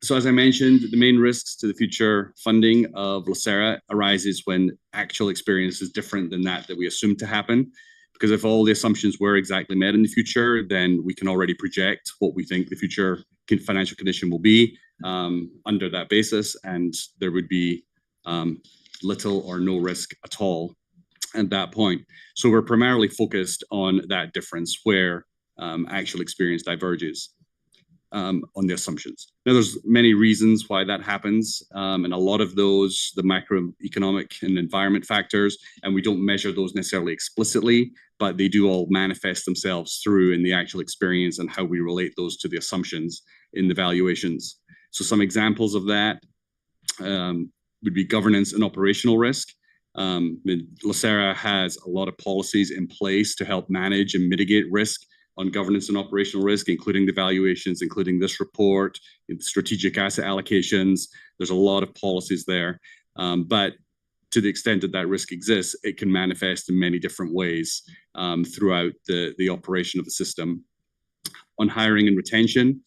So as I mentioned, the main risks to the future funding of LACERA arises when actual experience is different than that we assumed to happen. Because if all the assumptions were exactly met in the future, then we can already project what we think the future financial condition will be under that basis. And there would be little or no risk at all at that point. So we're primarily focused on that difference where actual experience diverges on the assumptions. Now, there's many reasons why that happens, and a lot of those, the macroeconomic and environment factors, and we don't measure those necessarily explicitly, but they do all manifest themselves through in the actual experience and how we relate those to the assumptions in the valuations. So some examples of that would be governance and operational risk. LACERA has a lot of policies in place to help manage and mitigate risk on governance and operational risk, including the valuations, including this report, strategic asset allocations. There's a lot of policies there. But to the extent that that risk exists, it can manifest in many different ways throughout the operation of the system. On hiring and retention,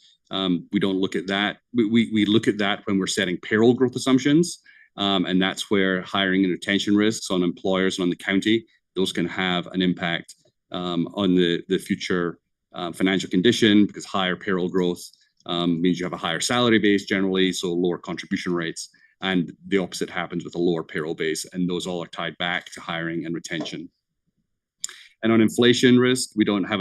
we don't look at that. We look at that when we're setting payroll growth assumptions. And that's where hiring and retention risks on employers and on the county, those can have an impact on the future financial condition, because higher payroll growth means you have a higher salary base generally, so lower contribution rates. And the opposite happens with a lower payroll base, and those all are tied back to hiring and retention. And on inflation risk, we don't have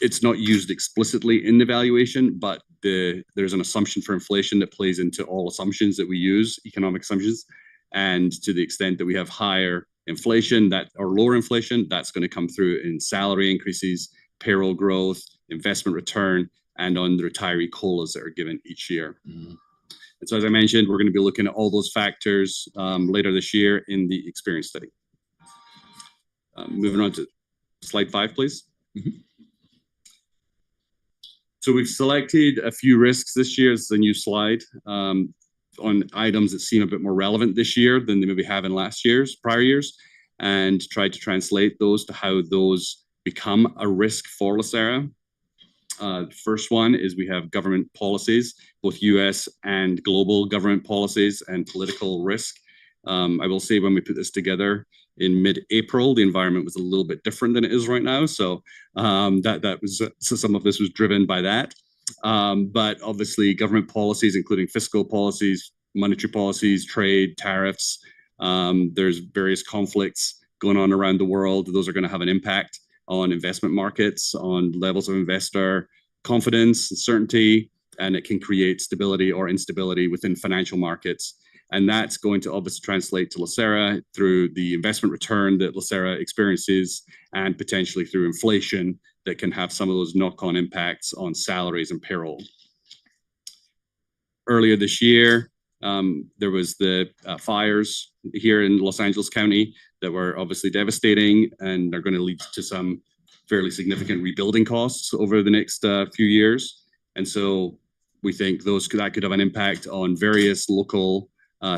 it's not used explicitly in the valuation, but there's an assumption for inflation that plays into all assumptions that we use, economic assumptions. And to the extent that we have higher inflation or lower inflation, that's going to come through in salary increases, payroll growth, investment return, and on the retiree COLAs that are given each year. And so, as I mentioned, we're going to be looking at all those factors later this year in the experience study. Moving on to slide 5, please. So we've selected a few risks this year as the new slide on items that seem a bit more relevant this year than they maybe have in prior years, and tried to translate those to how those become a risk for LACERA. The first one is we have government policies, both US and global government policies and political risk. I will say when we put this together in mid-April, the environment was a little bit different than it is right now. So so some of this was driven by that. But obviously government policies, including fiscal policies, monetary policies, trade, tariffs, there's various conflicts going on around the world. Those are going to have an impact on investment markets, on levels of investor confidence and certainty, and it can create stability or instability within financial markets. And that's going to obviously translate to LACERA through the investment return that LACERA experiences, and potentially through inflation that can have some of those knock-on impacts on salaries and payroll. Earlier this year, there was the fires here in Los Angeles County that were obviously devastating and are going to lead to some fairly significant rebuilding costs over the next few years. And so we think that could have an impact on various local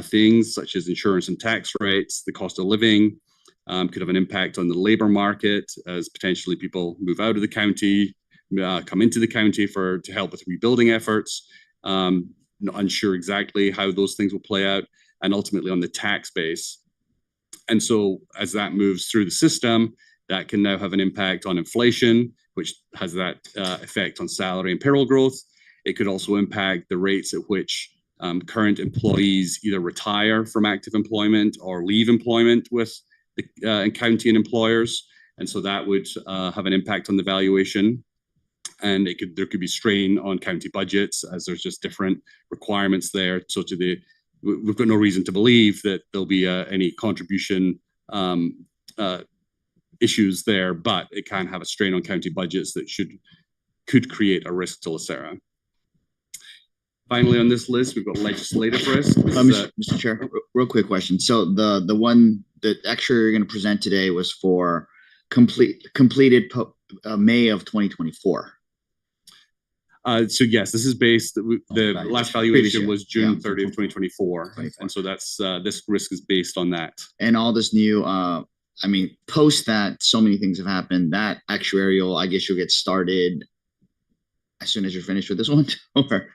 things such as insurance and tax rates, the cost of living, could have an impact on the labor market as potentially people move out of the county, come into the county to help with rebuilding efforts. Not unsure exactly how those things will play out, and ultimately on the tax base. And so as that moves through the system, that can now have an impact on inflation, which has that effect on salary and payroll growth. It could also impact the rates at which current employees either retire from active employment or leave employment with the county and employers. And so that would have an impact on the valuation. And there could be strain on county budgets as there's just different requirements there. So we've got no reason to believe that there'll be any contribution issues there, but it can have a strain on county budgets that could create a risk to LACERA. Finally, on this list, we've got legislative risk. Mr. Chair, real quick question. So the one that actually you're going to present today was for completed May of 2024. So yes, this is based, the last valuation was June 30th, 2024. And so that's, this risk is based on that. And all this new, post that, so many things have happened. That actuarial, I guess you'll get started as soon as you're finished with this one? Or?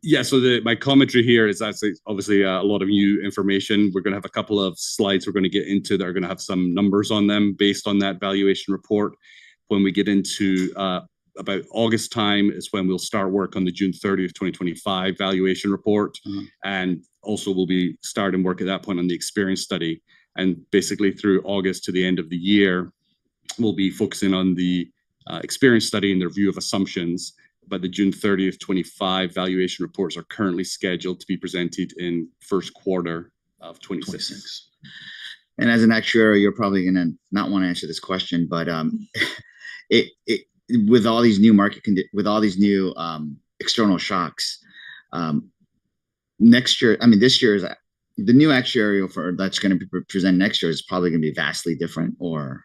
Yeah, so my commentary here is that's obviously a lot of new information. We're going to have a couple of slides we're going to get into that are going to have some numbers on them based on that valuation report. When we get into about August time is when we'll start work on the June 30th, 2025 valuation report. And also will be starting work at that point on the experience study. And basically through August to the end of the year, we'll be focusing on the experience study and the review of assumptions. But the June 30th, 25 valuation reports are currently scheduled to be presented in first quarter of 26. And as an actuary, you're probably going to not want to answer this question, but with all these new external shocks, next year, this year is the new actuarial for that's going to be presented next year is probably going to be vastly different, or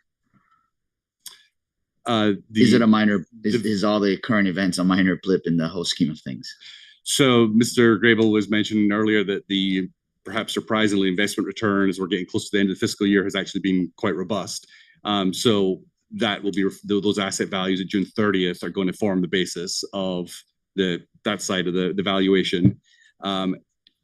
is it a minor? Is all the current events a minor blip in the whole scheme of things? So Mr. Grable was mentioning earlier that the perhaps surprisingly investment return as we're getting close to the end of the fiscal year has actually been quite robust. So that will be those asset values at June 30th are going to form the basis of that side of the valuation.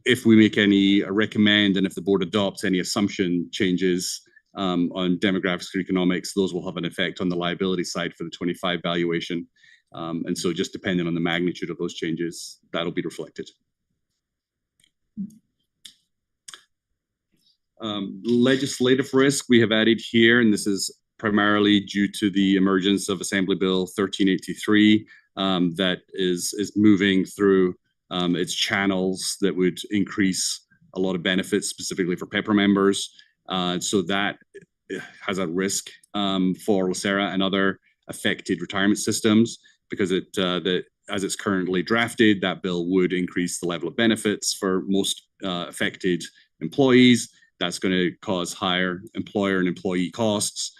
If we make any recommend and if the board adopts any assumption changes on demographics or economics, those will have an effect on the liability side for the 25 valuation. And so just depending on the magnitude of those changes, that'll be reflected. Legislative risk we have added here, and this is primarily due to the emergence of Assembly Bill 1383 that is moving through its channels that would increase a lot of benefits specifically for PEPRA members. So that has a risk for LACERA and other affected retirement systems because as it's currently drafted, that bill would increase the level of benefits for most affected employees. That's going to cause higher employer and employee costs,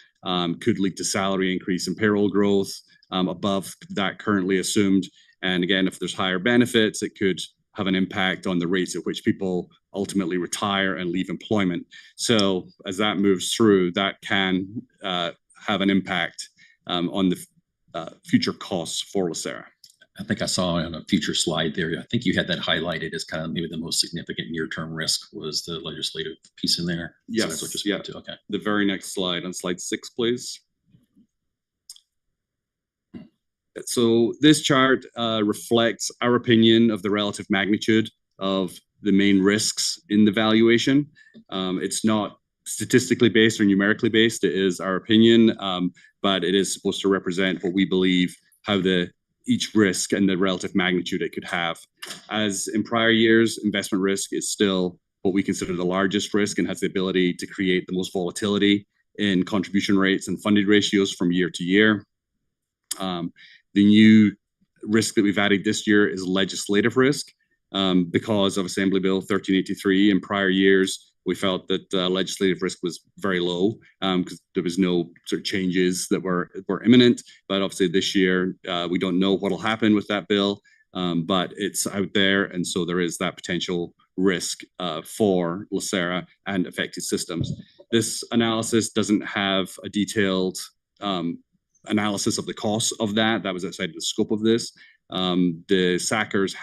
could lead to salary increase and payroll growth above that currently assumed. And again, if there's higher benefits, it could have an impact on the rates at which people ultimately retire and leave employment. So as that moves through, that can have an impact on the future costs for LACERA. I think I saw on a future slide there, I think you had that highlighted as kind of maybe the most significant near-term risk was the legislative piece in there. Yes, so that's what you're to. Okay. The very next slide, on slide 6, please. So this chart reflects our opinion of the relative magnitude of the main risks in the valuation. It's not statistically based or numerically based. It is our opinion, but it is supposed to represent what we believe how each risk and the relative magnitude it could have. As in prior years, investment risk is still what we consider the largest risk and has the ability to create the most volatility in contribution rates and funded ratios from year to year. The new risk that we've added this year is legislative risk because of Assembly Bill 1383. In prior years, we felt that legislative risk was very low because there was no sort of changes that were imminent. But obviously this year, we don't know what will happen with that bill, but it's out there. And so there is that potential risk for LACERA and affected systems. This analysis doesn't have a detailed analysis of the costs of that. That was outside the scope of this. The SACRS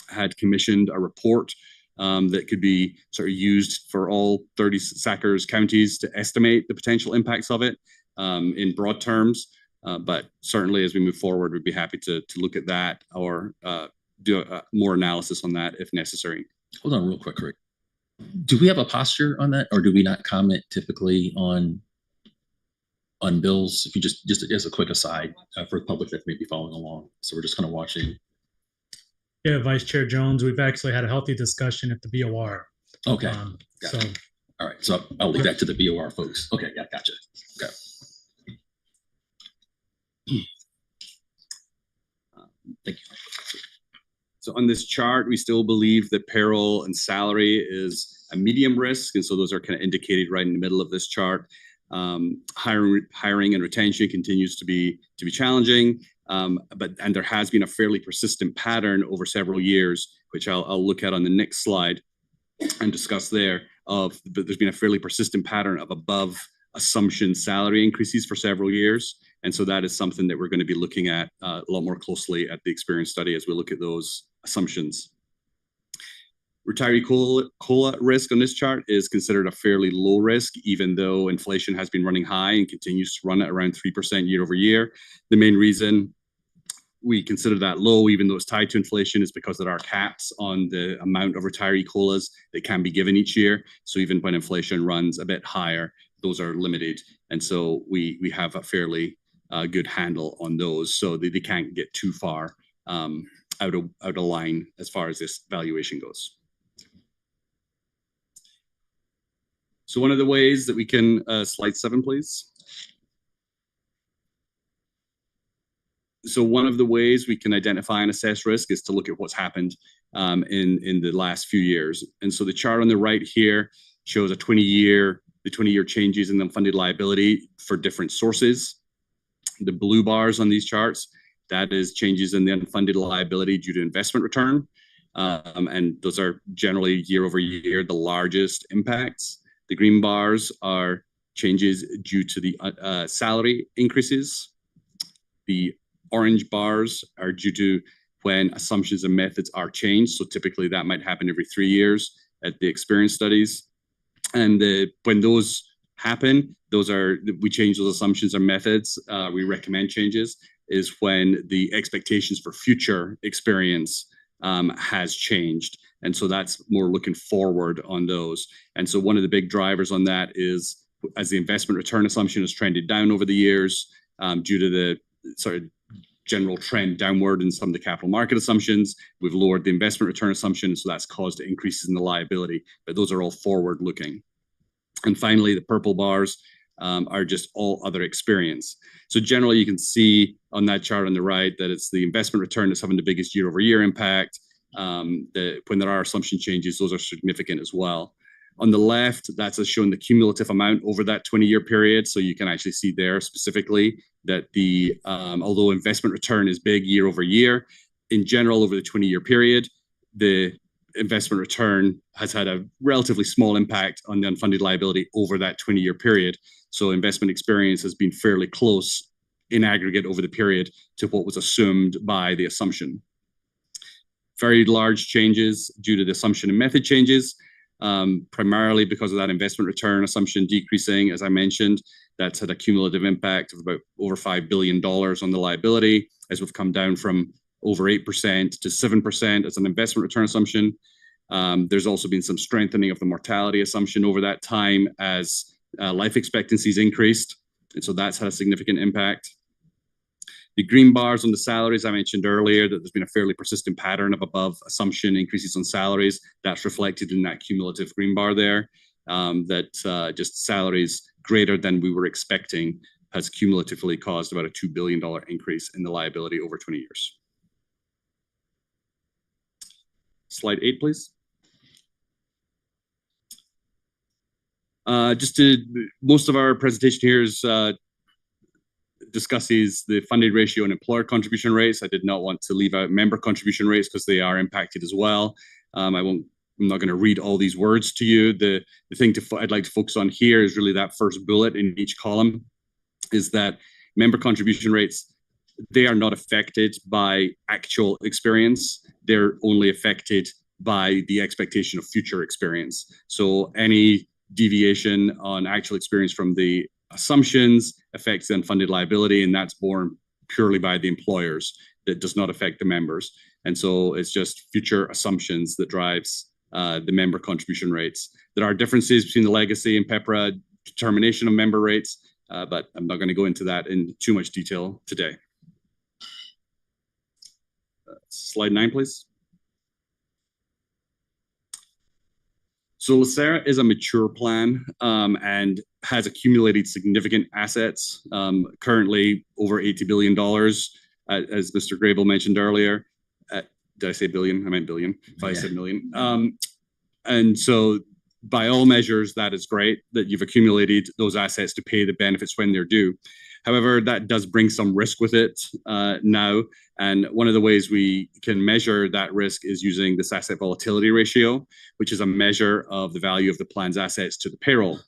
had commissioned a report that could be sort of used for all 30 SACRS counties to estimate the potential impacts of it in broad terms. But certainly as we move forward, we'd be happy to look at that or do more analysis on that if necessary. Hold on real quick, Rick. Do we have a posture on that or do we not comment typically on bills? If you just as a quick aside for the public that may be following along. So we're just kind of watching. Yeah, Vice Chair Jones, we've actually had a healthy discussion at the BOR. Okay. So, all right. So I'll leave that to the BOR folks. Okay. Yeah. Gotcha. Okay. Thank you. So on this chart, we still believe that payroll and salary is a medium risk. And so those are kind of indicated right in the middle of this chart. Hiring and retention continues to be challenging. And there has been a fairly persistent pattern over several years, which I'll look at on the next slide and discuss there. But there's been a fairly persistent pattern of above assumption salary increases for several years. And so that is something that we're going to be looking at a lot more closely at the experience study as we look at those assumptions. Retiree COLA risk on this chart is considered a fairly low risk, even though inflation has been running high and continues to run at around 3% year over year. The main reason we consider that low, even though it's tied to inflation, is because there are caps on the amount of retiree COLAs that can be given each year. So even when inflation runs a bit higher, those are limited. And so we have a fairly good handle on those, so they can't get too far out of line as far as this valuation goes. So one of the ways that we can, slide 7, please. So one of the ways we can identify and assess risk is to look at what's happened in the last few years. And so the chart on the right here shows the 20-year changes in the unfunded liability for different sources. The blue bars on these charts, that is changes in the unfunded liability due to investment return. And those are generally year over year the largest impacts. The green bars are changes due to the salary increases. The orange bars are due to when assumptions and methods are changed. So typically that might happen every 3 years at the experience studies. And when those happen, we change those assumptions or methods. We recommend changes is when the expectations for future experience has changed. And so that's more looking forward on those. And so one of the big drivers on that is as the investment return assumption has trended down over the years due to the sort of general trend downward in some of the capital market assumptions, we've lowered the investment return assumption. So that's caused increases in the liability, but those are all forward looking. And finally, the purple bars are just all other experience. So generally, you can see on that chart on the right that it's the investment return that's having the biggest year over year impact. When there are assumption changes, those are significant as well. On the left, that's showing the cumulative amount over that 20-year period. So you can actually see there specifically that the although investment return is big year over year, in general over the 20-year period, the investment return has had a relatively small impact on the unfunded liability over that 20-year period. So investment experience has been fairly close in aggregate over the period to what was assumed by the assumption. Very large changes due to the assumption and method changes, primarily because of that investment return assumption decreasing, as I mentioned. That's had a cumulative impact of about over $5 billion on the liability, as we've come down from over 8% to 7% as an investment return assumption. There's also been some strengthening of the mortality assumption over that time as life expectancies increased. And so that's had a significant impact. The green bars on the salaries, I mentioned earlier that there's been a fairly persistent pattern of above assumption increases on salaries. That's reflected in that cumulative green bar there, that just salaries greater than we were expecting has cumulatively caused about a $2 billion increase in the liability over 20 years. Slide 8, please. Most of our presentation here is discusses the funded ratio and employer contribution rates. I did not want to leave out member contribution rates because they are impacted as well. I'm not going to read all these words to you. The thing I'd like to focus on here is really that first bullet in each column, is that member contribution rates, they are not affected by actual experience. They're only affected by the expectation of future experience. So any deviation on actual experience from the assumptions affects the unfunded liability, and that's borne purely by the employers. That does not affect the members. And so it's just future assumptions that drives the member contribution rates. There are differences between the legacy and PEPRA determination of member rates, but I'm not going to go into that in too much detail today. Slide 9, please. So LACERA is a mature plan and has accumulated significant assets, currently over $80 billion, as Mr. Grable mentioned earlier. Did I say billion? I meant billion. If I said million. And so by all measures, that is great that you've accumulated those assets to pay the benefits when they're due. However, that does bring some risk with it now. And one of the ways we can measure that risk is using this asset volatility ratio, which is a measure of the value of the plan's assets to the payroll.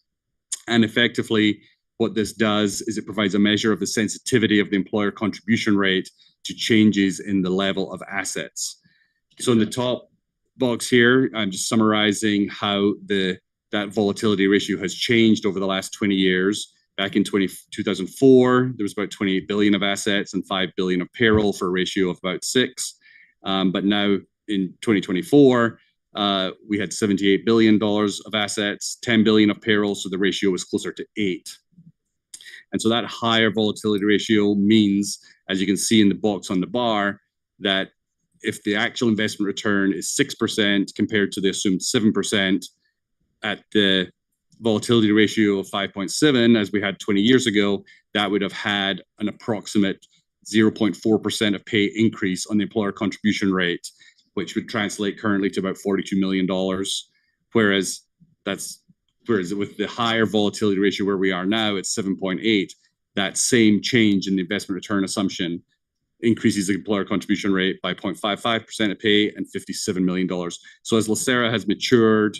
And effectively, what this does is it provides a measure of the sensitivity of the employer contribution rate to changes in the level of assets. So in the top box here, I'm just summarizing how that volatility ratio has changed over the last 20 years. Back in 2004, there was about 28 billion of assets and 5 billion of payroll for a ratio of about 6. But now in 2024, we had $78 billion of assets, 10 billion of payroll, so the ratio was closer to 8. And so that higher volatility ratio means, as you can see in the box on the bar, that if the actual investment return is 6% compared to the assumed 7% at the volatility ratio of 5.7, as we had 20 years ago, that would have had an approximate 0.4% of pay increase on the employer contribution rate, which would translate currently to about $42 million. Whereas with the higher volatility ratio where we are now at 7.8, that same change in the investment return assumption increases the employer contribution rate by 0.55% of pay and $57 million. So as LACERA has matured,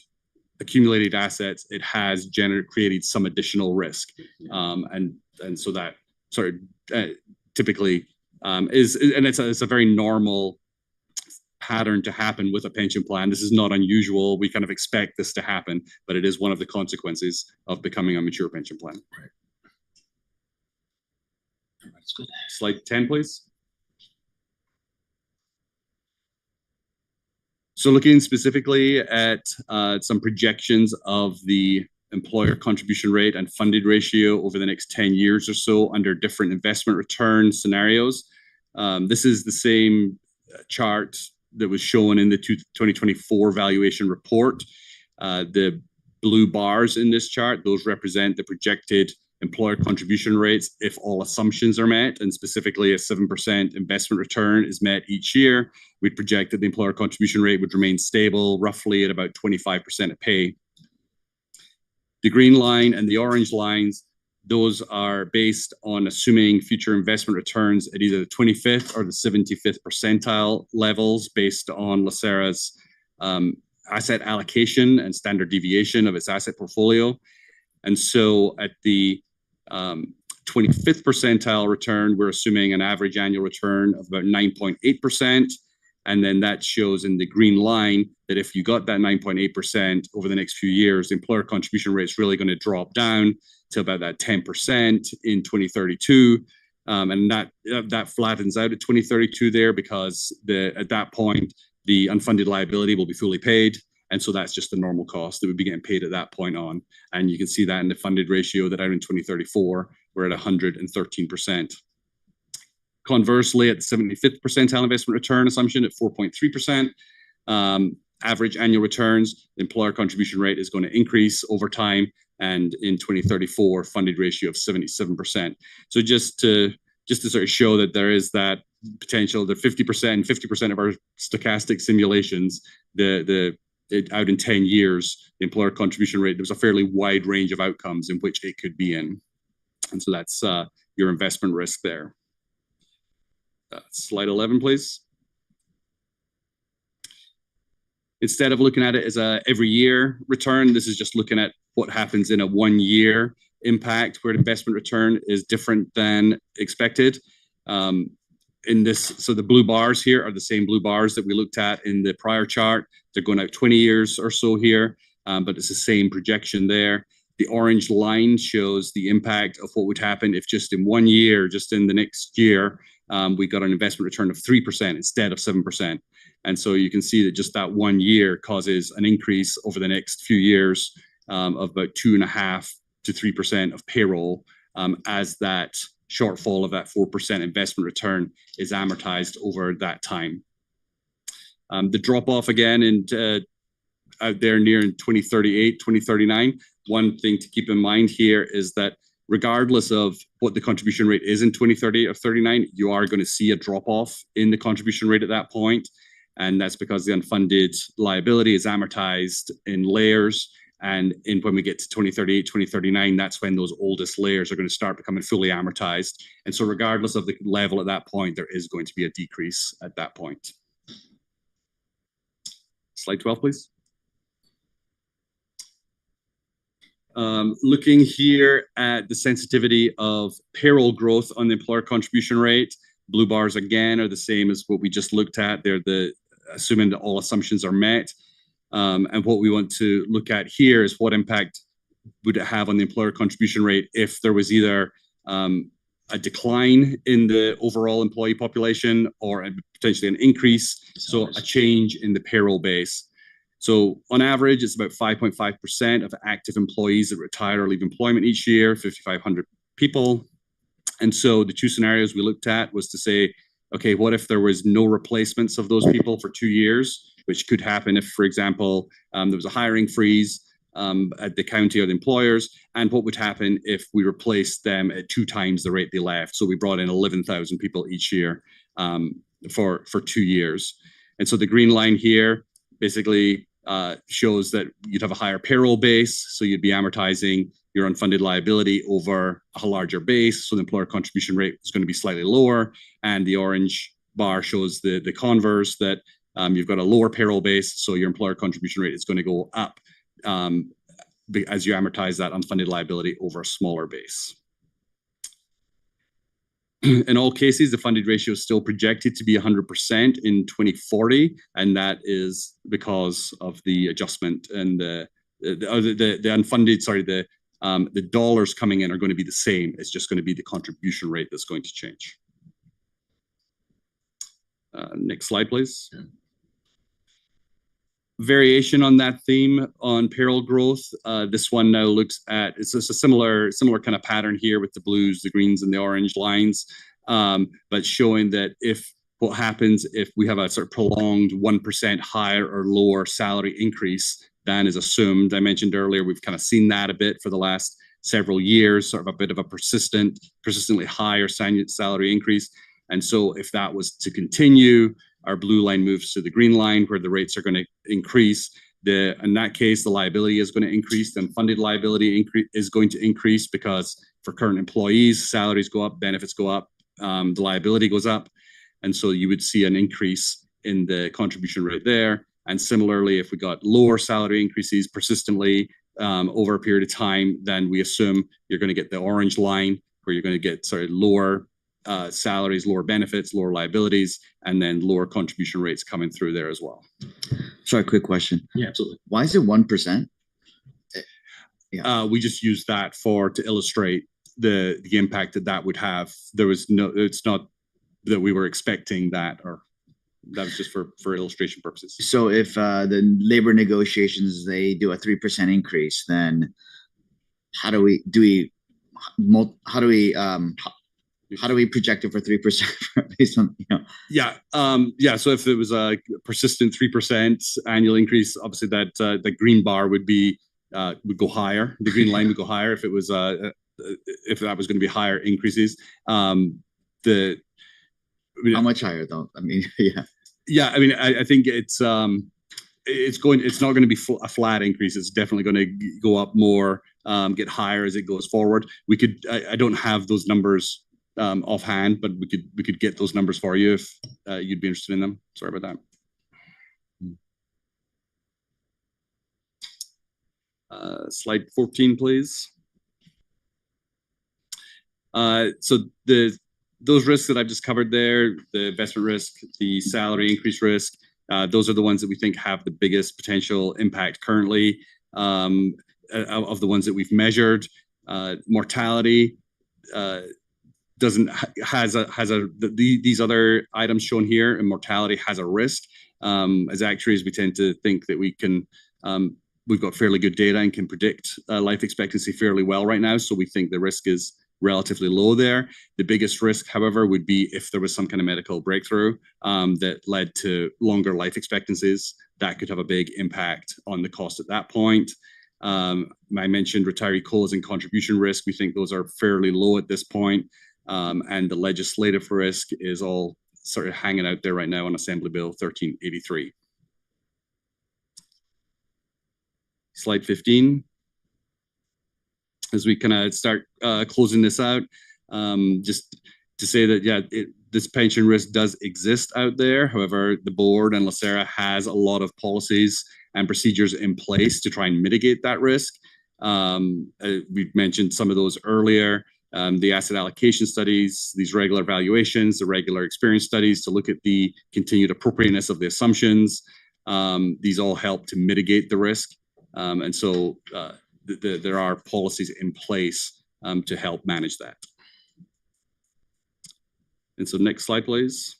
accumulated assets, it has created some additional risk. And so that sort of typically it's a very normal pattern to happen with a pension plan. This is not unusual. We kind of expect this to happen, but it is one of the consequences of becoming a mature pension plan. Right. That's good. Slide 10, please. So looking specifically at some projections of the employer contribution rate and funded ratio over the next 10 years or so under different investment return scenarios. This is the same chart that was shown in the 2024 valuation report. The blue bars in this chart, those represent the projected employer contribution rates if all assumptions are met, and specifically a 7% investment return is met each year. We'd project that the employer contribution rate would remain stable, roughly at about 25% of pay. The green line and the orange lines, those are based on assuming future investment returns at either the 25th or the 75th percentile levels based on LACERA's asset allocation and standard deviation of its asset portfolio. And so at the 25th percentile return, we're assuming an average annual return of about 9.8%. And then that shows in the green line that if you got that 9.8% over the next few years, the employer contribution rate is really going to drop down to about that 10% in 2032. And that flattens out at 2032 there because at that point, the unfunded liability will be fully paid. And so that's just the normal cost that would be getting paid at that point on. And you can see that in the funded ratio that out in 2034, we're at 113%. Conversely, at the 75th percentile investment return assumption at 4.3%, average annual returns, the employer contribution rate is going to increase over time. And in 2034, funded ratio of 77%. So just to sort of show that there is that potential, the 50% of our stochastic simulations, out in 10 years, the employer contribution rate, there's a fairly wide range of outcomes in which it could be in. And so that's your investment risk there. Slide 11, please. Instead of looking at it as a every year return, this is just looking at what happens in a 1 year impact where the investment return is different than expected. So the blue bars here are the same blue bars that we looked at in the prior chart. They're going out 20 years or so here, but it's the same projection there. The orange line shows the impact of what would happen if just in 1 year, just in the next year, we got an investment return of 3% instead of 7%. And so you can see that just that 1 year causes an increase over the next few years of about 2.5% to 3% of payroll as that shortfall of that 4% investment return is amortized over that time. The drop off again out there near in 2038, 2039, one thing to keep in mind here is that regardless of what the contribution rate is in 2038 or 39, you are going to see a drop off in the contribution rate at that point. And that's because the unfunded liability is amortized in layers. And when we get to 2038, 2039, that's when those oldest layers are going to start becoming fully amortized. And so regardless of the level at that point, there is going to be a decrease at that point. Slide 12, please. Looking here at the sensitivity of payroll growth on the employer contribution rate, blue bars again are the same as what we just looked at. They're assuming that all assumptions are met. And what we want to look at here is what impact would it have on the employer contribution rate if there was either a decline in the overall employee population or potentially an increase, so a change in the payroll base. So on average, it's about 5.5% of active employees that retire or leave employment each year, 5,500 people. And so the two scenarios we looked at was to say, okay, what if there was no replacements of those people for 2 years, which could happen if, for example, there was a hiring freeze at the county or the employers, and what would happen if we replaced them at 2 times the rate they left. So we brought in 11,000 people each year for 2 years. And so the green line here basically shows that you'd have a higher payroll base, so you'd be amortizing your unfunded liability over a larger base, so the employer contribution rate is going to be slightly lower, and the orange bar shows the converse, that you've got a lower payroll base, so your employer contribution rate is going to go up as you amortize that unfunded liability over a smaller base. In all cases, the funded ratio is still projected to be 100% in 2040, and that is because of the adjustment and the unfunded, sorry, the dollars coming in are going to be the same. It's just going to be the contribution rate that's going to change. Next slide, please. Variation on that theme on payroll growth. This one now looks at, it's just a similar kind of pattern here with the blues, the greens, and the orange lines, but showing that what happens if we have a sort of prolonged 1% higher or lower salary increase than is assumed. I mentioned earlier, we've kind of seen that a bit for the last several years, sort of a bit of a persistently higher salary increase. And so if that was to continue, our blue line moves to the green line where the rates are going to increase. In that case, the liability is going to increase, then funded liability is going to increase because for current employees, salaries go up, benefits go up, the liability goes up. And so you would see an increase in the contribution rate there. And similarly, if we got lower salary increases persistently over a period of time, then we assume you're going to get the orange line where you're going to get lower salaries, lower benefits, lower liabilities, and then lower contribution rates coming through there as well. Sorry, quick question. Yeah, absolutely. Why is it 1%? We just use that to illustrate the impact that would have. It's not that we were expecting that, or that was just for illustration purposes. So if the labor negotiations, they do a 3% increase, then how do we project it for 3% based on, Yeah. So if it was a persistent 3% annual increase, obviously that the green bar would go higher. The green line would go higher if it was if that was going to be higher increases. How much higher though? I mean, yeah. Yeah, I mean, I think it's not going to be a flat increase. It's definitely going to go up more, get higher as it goes forward. I don't have those numbers offhand, but we could get those numbers for you if you'd be interested in them. Sorry about that. Slide 14, please. So those risks that I've just covered there, the investment risk, the salary increase risk, those are the ones that we think have the biggest potential impact currently of the ones that we've measured. Mortality these other items shown here, and mortality has a risk. As actuaries, we tend to think that we've got fairly good data and can predict life expectancy fairly well right now. So we think the risk is relatively low there. The biggest risk, however, would be if there was some kind of medical breakthrough that led to longer life expectancies. That could have a big impact on the cost at that point. I mentioned retiree COLAs and contribution risk. We think those are fairly low at this point. And the legislative risk is all sort of hanging out there right now on Assembly Bill 1383. Slide 15. As we kind of start closing this out, just to say that, this pension risk does exist out there. However, the board and LACERA has a lot of policies and procedures in place to try and mitigate that risk. We've mentioned some of those earlier. The asset allocation studies, these regular valuations, the regular experience studies to look at the continued appropriateness of the assumptions. These all help to mitigate the risk. And so there are policies in place to help manage that. And so next slide, please.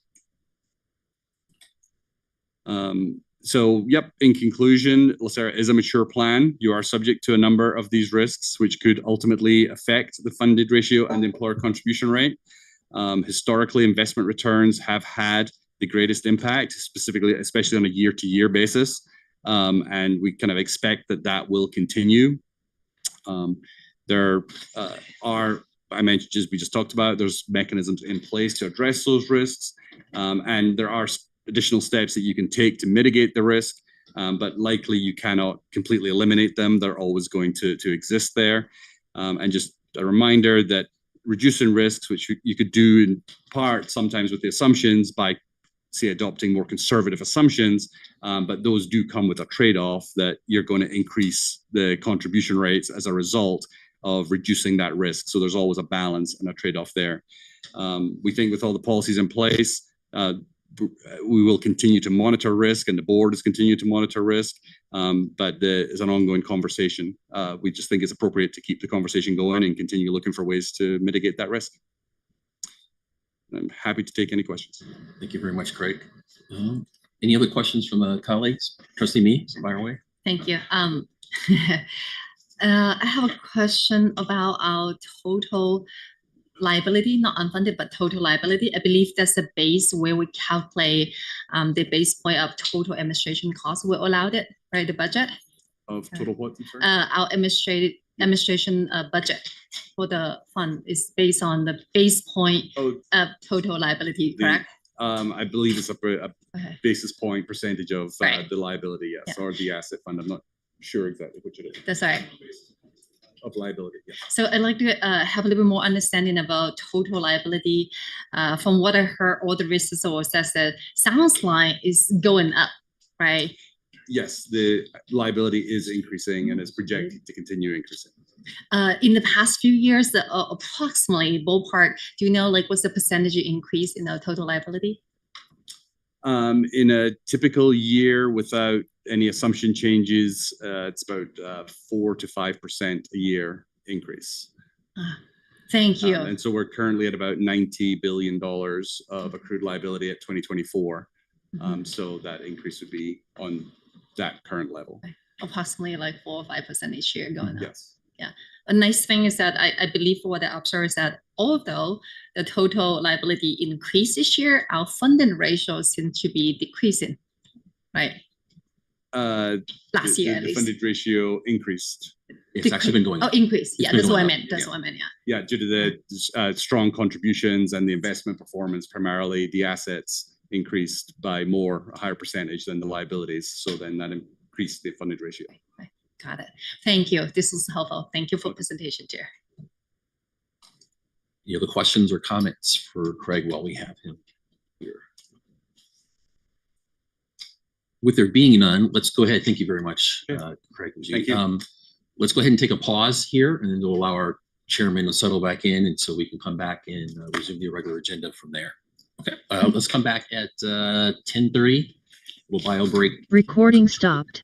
So, yep, in conclusion, LACERA is a mature plan. You are subject to a number of these risks, which could ultimately affect the funded ratio and the employer contribution rate. Historically, investment returns have had the greatest impact, specifically, especially on a year-to-year basis. And we kind of expect that that will continue. There are, I mentioned, as we just talked about, there's mechanisms in place to address those risks. And there are additional steps that you can take to mitigate the risk, but likely you cannot completely eliminate them. They're always going to exist there. And just a reminder that reducing risks, which you could do in part sometimes with the assumptions by, say, adopting more conservative assumptions, but those do come with a trade-off that you're going to increase the contribution rates as a result of reducing that risk. So there's always a balance and a trade-off there. We think with all the policies in place, we will continue to monitor risk, and the board is continuing to monitor risk, but it's an ongoing conversation. We just think it's appropriate to keep the conversation going and continue looking for ways to mitigate that risk. I'm happy to take any questions. Thank you very much, Craig. Any other questions from the colleagues? Trustee Me, fire away. Thank you. I have a question about our total liability, not unfunded, but total liability. I believe that's the base where we calculate the base point of total administration costs. We allowed it, right? The budget of total what? Our administration budget for the fund is based on the base point of total liability, correct? I believe it's a basis point percentage of the liability, yes, or the asset fund. I'm not sure exactly which it is. That's right. Of liability, yeah. So I'd like to have a little bit more understanding about total liability. From what I heard, all the risks or assessed sounds like is going up, right? Yes, the liability is increasing and is projected to continue increasing. In the past few years, approximately ballpark, do you know like what's the percentage increase in the total liability? In a typical year without any assumption changes, it's about 4 to 5% a year increase. Thank you. And so we're currently at about $90 billion of accrued liability at 2024. So that increase would be on that current level. Approximately like 4 or 5% each year going up. Yes. Yeah. A nice thing is that I believe what I observed is that although the total liability increased this year, our funding ratio seems to be decreasing, right? Last year, at the least. funded ratio increased. It's actually been going up. Oh, increase. It's Yeah, been that's what I going meant. up, That's yeah. what I meant, yeah. Yeah, due to the strong contributions and the investment performance, primarily the assets increased by a higher percentage than the liabilities. So then that increased the funded ratio. Right. Got it. Thank you. This was helpful. Thank you for presentation, Chair. Any other questions or comments for Craig while we have him here? With there being none, let's go ahead. Thank you very much, Craig. Thank you. Let's go ahead and take a pause here, and then we'll allow our chairman to settle back in, and so we can come back and resume the regular agenda from there. Okay, let's come back at 10:30. We'll bio break. Recording stopped.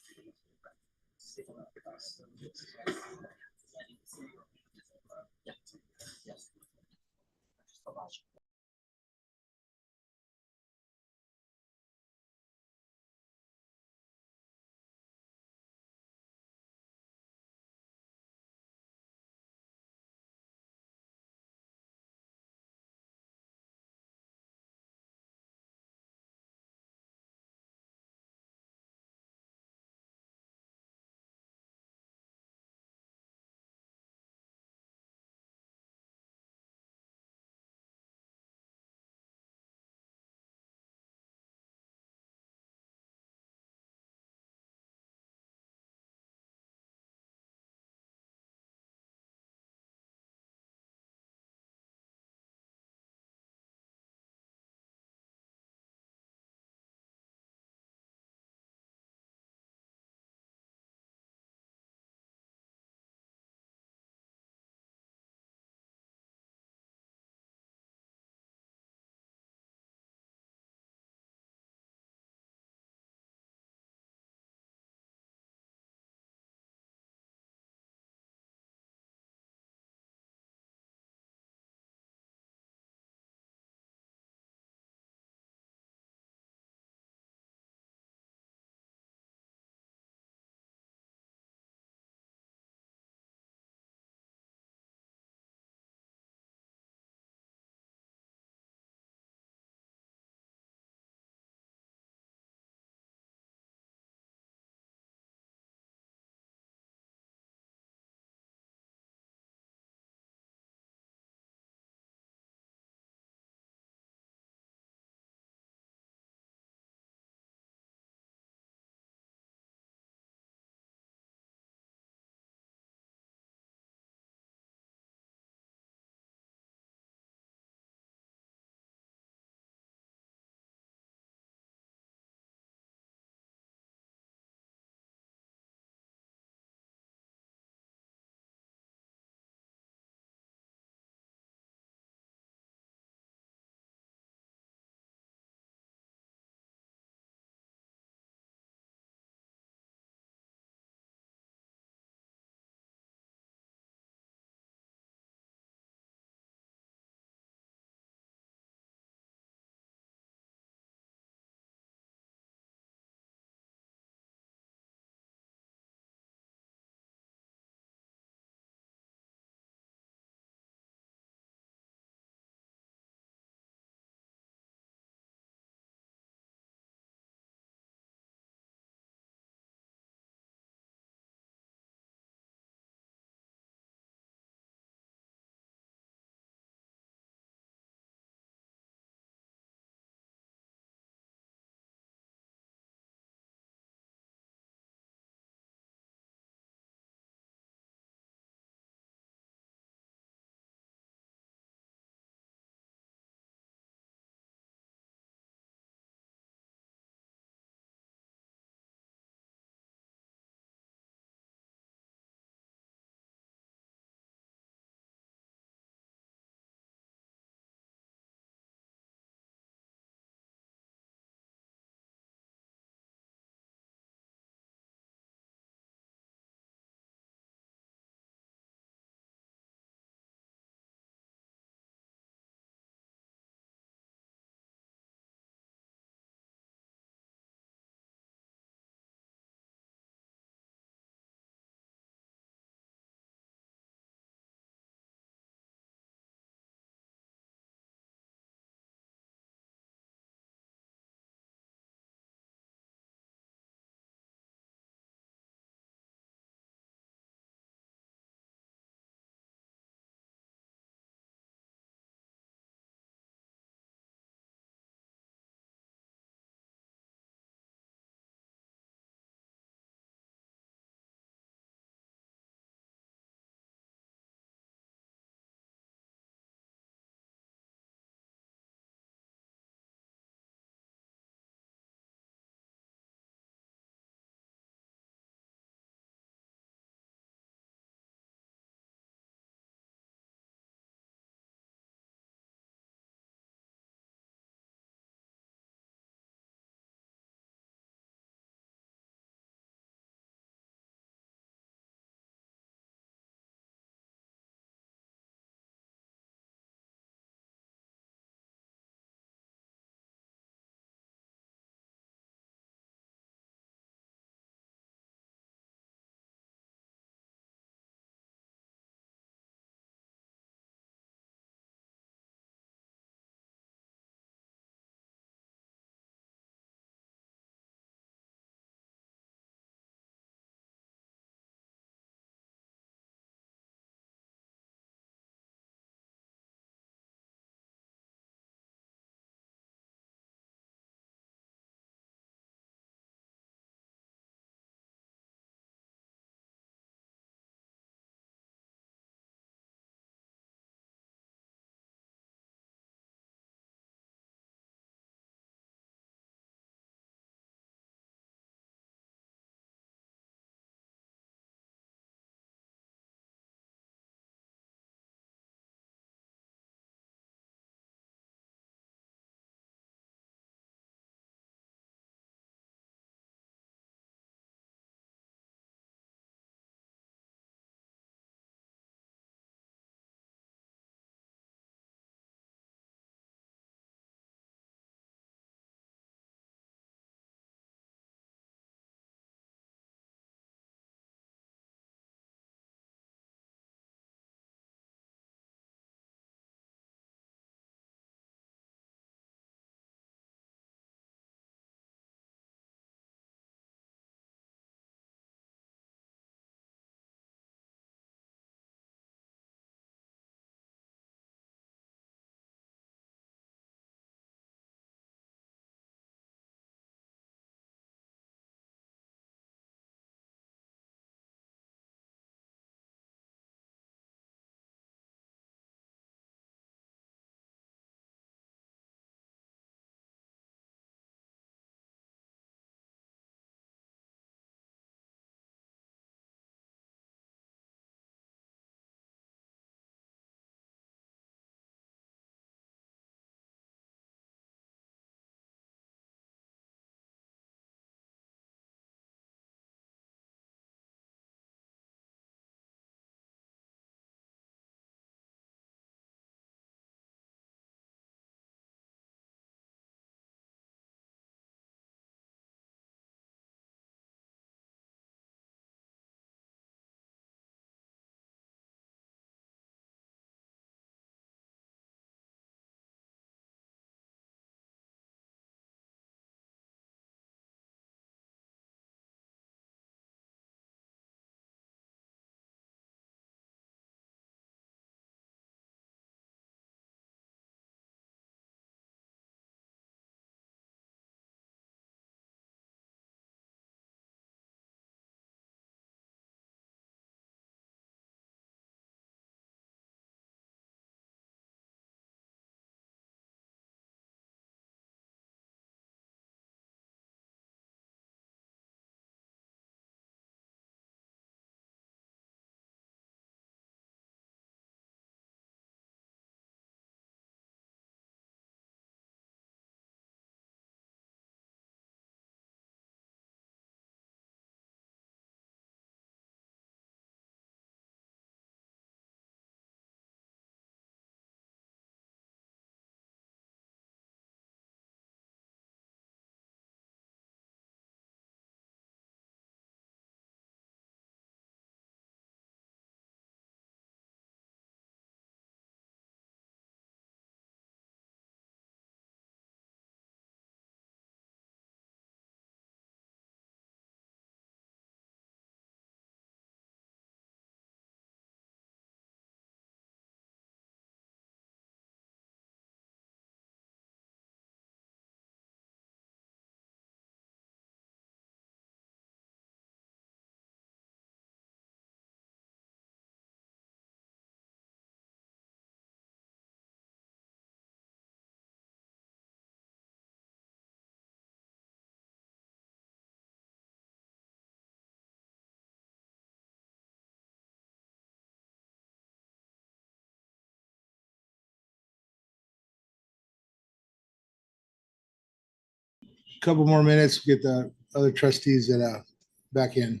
couple more minutes, get the other trustees that back in.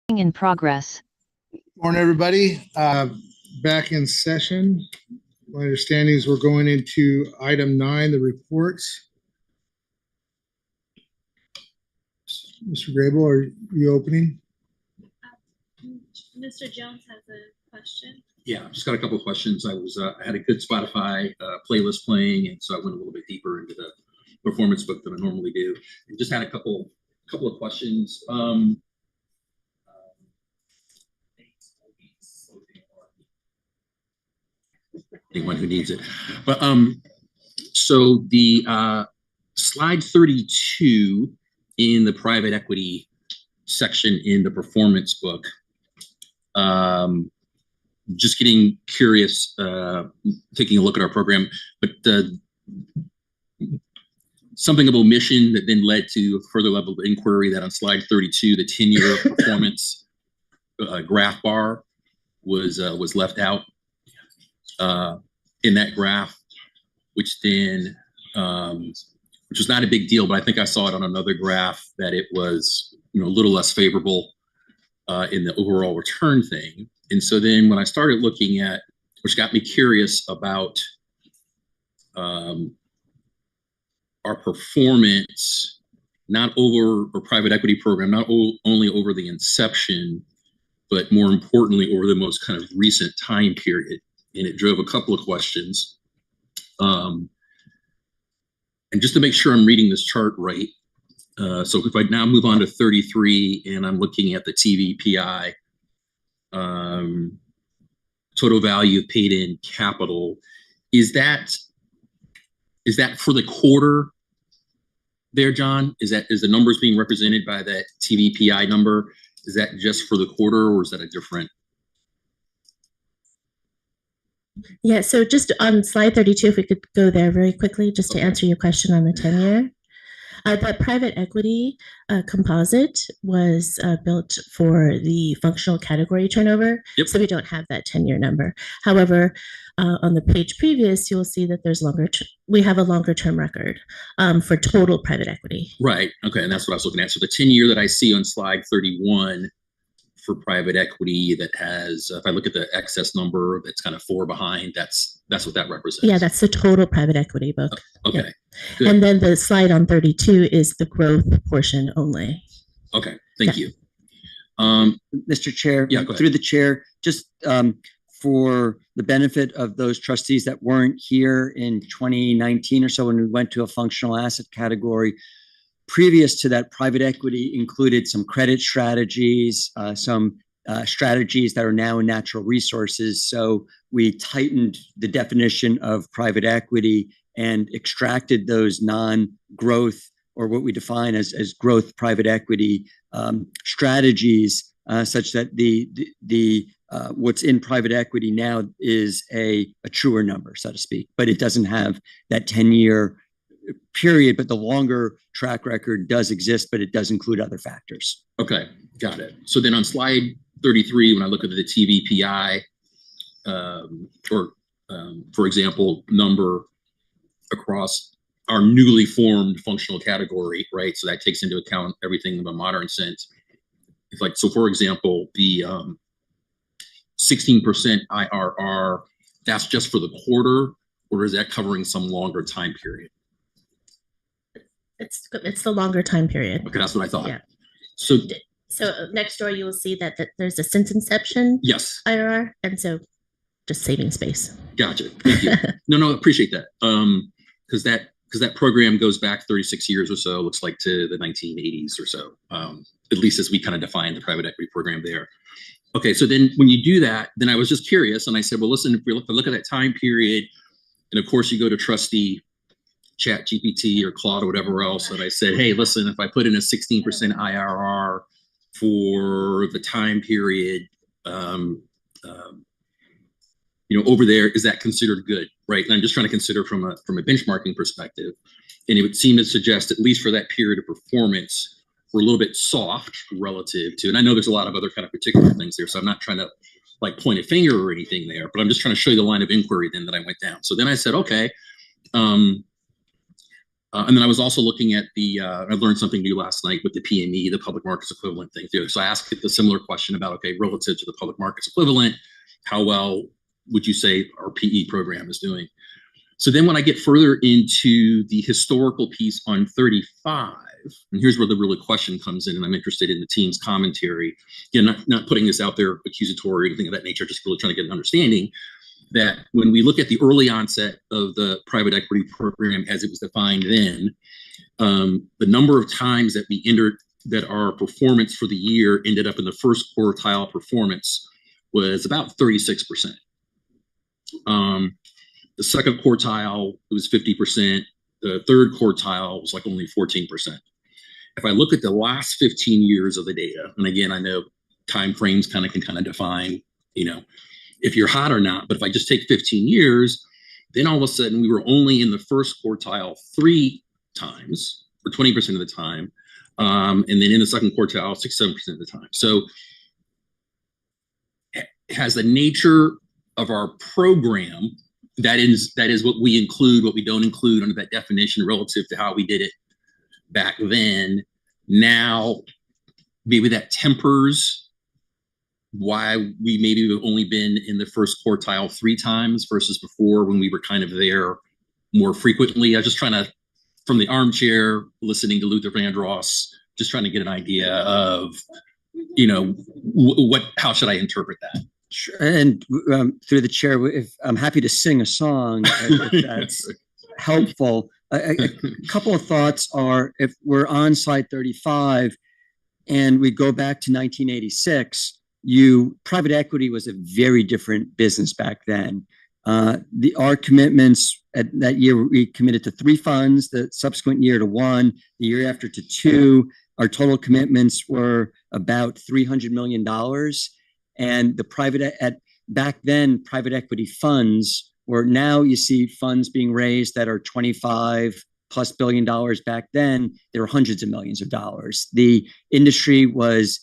In progress. Morning, everybody. Back in session. My understanding is we're going into item 9, the reports. Mr. Grable, are you opening? Mr. Jones has a question. Yeah, just got a couple of questions. I had a good Spotify playlist playing, and so I went a little bit deeper into the performance book than I normally do, and just had a couple of questions. Anyone who needs it, but so the slide 32 in the private equity section in the performance book. Just getting curious, taking a look at our program, but something of omission that then led to a further level of inquiry that on slide 32, the 10-year performance graph bar was left out in that graph, which then, which was not a big deal, but I think I saw it on another graph that it was, a little less favorable in the overall return thing. And so then when I started looking at, which got me curious about our performance, not over our private equity program, not only over the inception, but more importantly, over the most kind of recent time period. And it drove a couple of questions. And just to make sure I'm reading this chart right, so if I now move on to 33 and I'm looking at the TVPI, total value paid in capital, is that for the quarter there, John? Is the numbers being represented by that TVPI number? Is that just for the quarter, or is that a different? Yeah, so just on slide 32, if we could go there very quickly, just to answer your question on the 10-year. That private equity composite was built for the functional category turnover, so we don't have that 10-year number. However, on the page previous, you'll see that there's we have a longer term record for total private equity. Right, okay, and that's what I was looking at. So the 10-year that I see on slide 31 for private equity that has, if I look at the excess number that's kind of 4 behind, that's what that represents. Yeah, that's the total private equity book. Okay. Yeah. And then the slide on 32 is the growth portion only. Okay, thank you. Mr. Chair, yeah, go ahead. Through the chair, just for the benefit of those trustees that weren't here in 2019 or so when we went to a functional asset category, previous to that, private equity included some credit strategies, some strategies that are now in natural resources. So we tightened the definition of private equity and extracted those non-growth, or what we define as growth private equity strategies, such that the what's in private equity now is a truer number, so to speak, but it doesn't have that 10-year period, but the longer track record does exist, but it does include other factors. Okay, got it. So then on slide 33, when I look at the TVPI, for example, number across our newly formed functional category, right? So that takes into account everything in a modern sense. It's like, so for example, the 16% IRR, that's just for the quarter, or is that covering some longer time period? It's the longer time period. Okay, that's what I thought. Yeah. So next door, you will see that there's a since inception IRR, and so just saving space. Gotcha. Thank you. No, appreciate that. Because that program goes back 36 years or so. Looks like to the 1980s or so. at least as we kind of define the private equity program there. Okay, so then when you do that, then I was just curious, and I said, well, listen, if we look at that time period, and of course you go to trustee Chat GPT or Claude or whatever else, and I said, hey, listen, if I put in a 16% IRR for the time period, over there, is that considered good, right? And I'm just trying to consider from a benchmarking perspective, and it would seem to suggest, at least for that period of performance, we're a little bit soft relative to, and I know there's a lot of other kind of particular things there, so I'm not trying to like point a finger or anything there, but I'm just trying to show you the line of inquiry then that I went down. So then I said, okay, and then I was also looking at I learned something new last night with the PME, the public markets equivalent thing too. So I asked a similar question about, okay, relative to the public markets equivalent, how well would you say our PE program is doing? So then when I get further into the historical piece on 35, and here's where the real question comes in, and I'm interested in the team's commentary. Again, not putting this out there accusatory or anything of that nature, just really trying to get an understanding that when we look at the early onset of the private equity program as it was defined then, the number of times that we entered that our performance for the year ended up in the first quartile performance was about 36%. The second quartile, it was 50%. The third quartile was like only 14%. If I look at the last 15 years of the data, and again, I know time frames can define, if you're hot or not, but if I just take 15 years, then all of a sudden we were only in the first quartile 3 times, or 20% of the time, and then in the second quartile 6-7% of the time. So has the nature of our program, that is what we include, what we don't include under that definition relative to how we did it back then. Now, maybe that tempers why we maybe have only been in the first quartile 3 times versus before when we were kind of there more frequently. I was just trying to, from the armchair, listening to Luther Vandross, just trying to get an idea of, how should I interpret that? Sure. And through the chair, if I'm happy to sing a song, if that's helpful. A couple of thoughts are, if we're on slide 35 and we go back to 1986, private equity was a very different business back then. Our commitments at that year, we committed to 3 funds, the subsequent year to 1, the year after to 2. Our total commitments were about $300 million. And back then, private equity funds were, now you see funds being raised that are $25+ billion. Back then, there were hundreds of millions of dollars. The industry was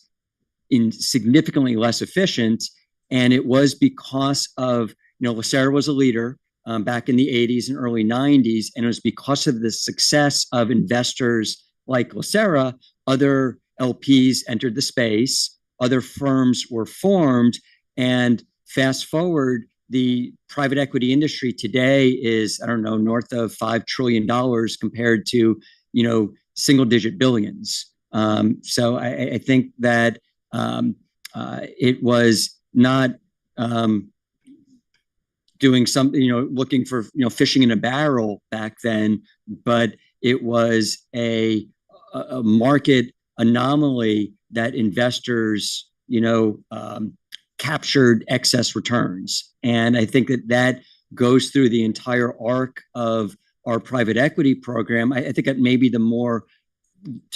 significantly less efficient, and it was because of, LACERA was a leader back in the 80s and early 90s, and it was because of the success of investors like LACERA, other LPs entered the space, other firms were formed, and fast forward, the private equity industry today is, north of $5 trillion compared to, single-digit billions. So I think that it was not doing something, looking for, fishing in a barrel back then, but it was a market anomaly that investors, captured excess returns. And I think that goes through the entire arc of our private equity program. I think that maybe to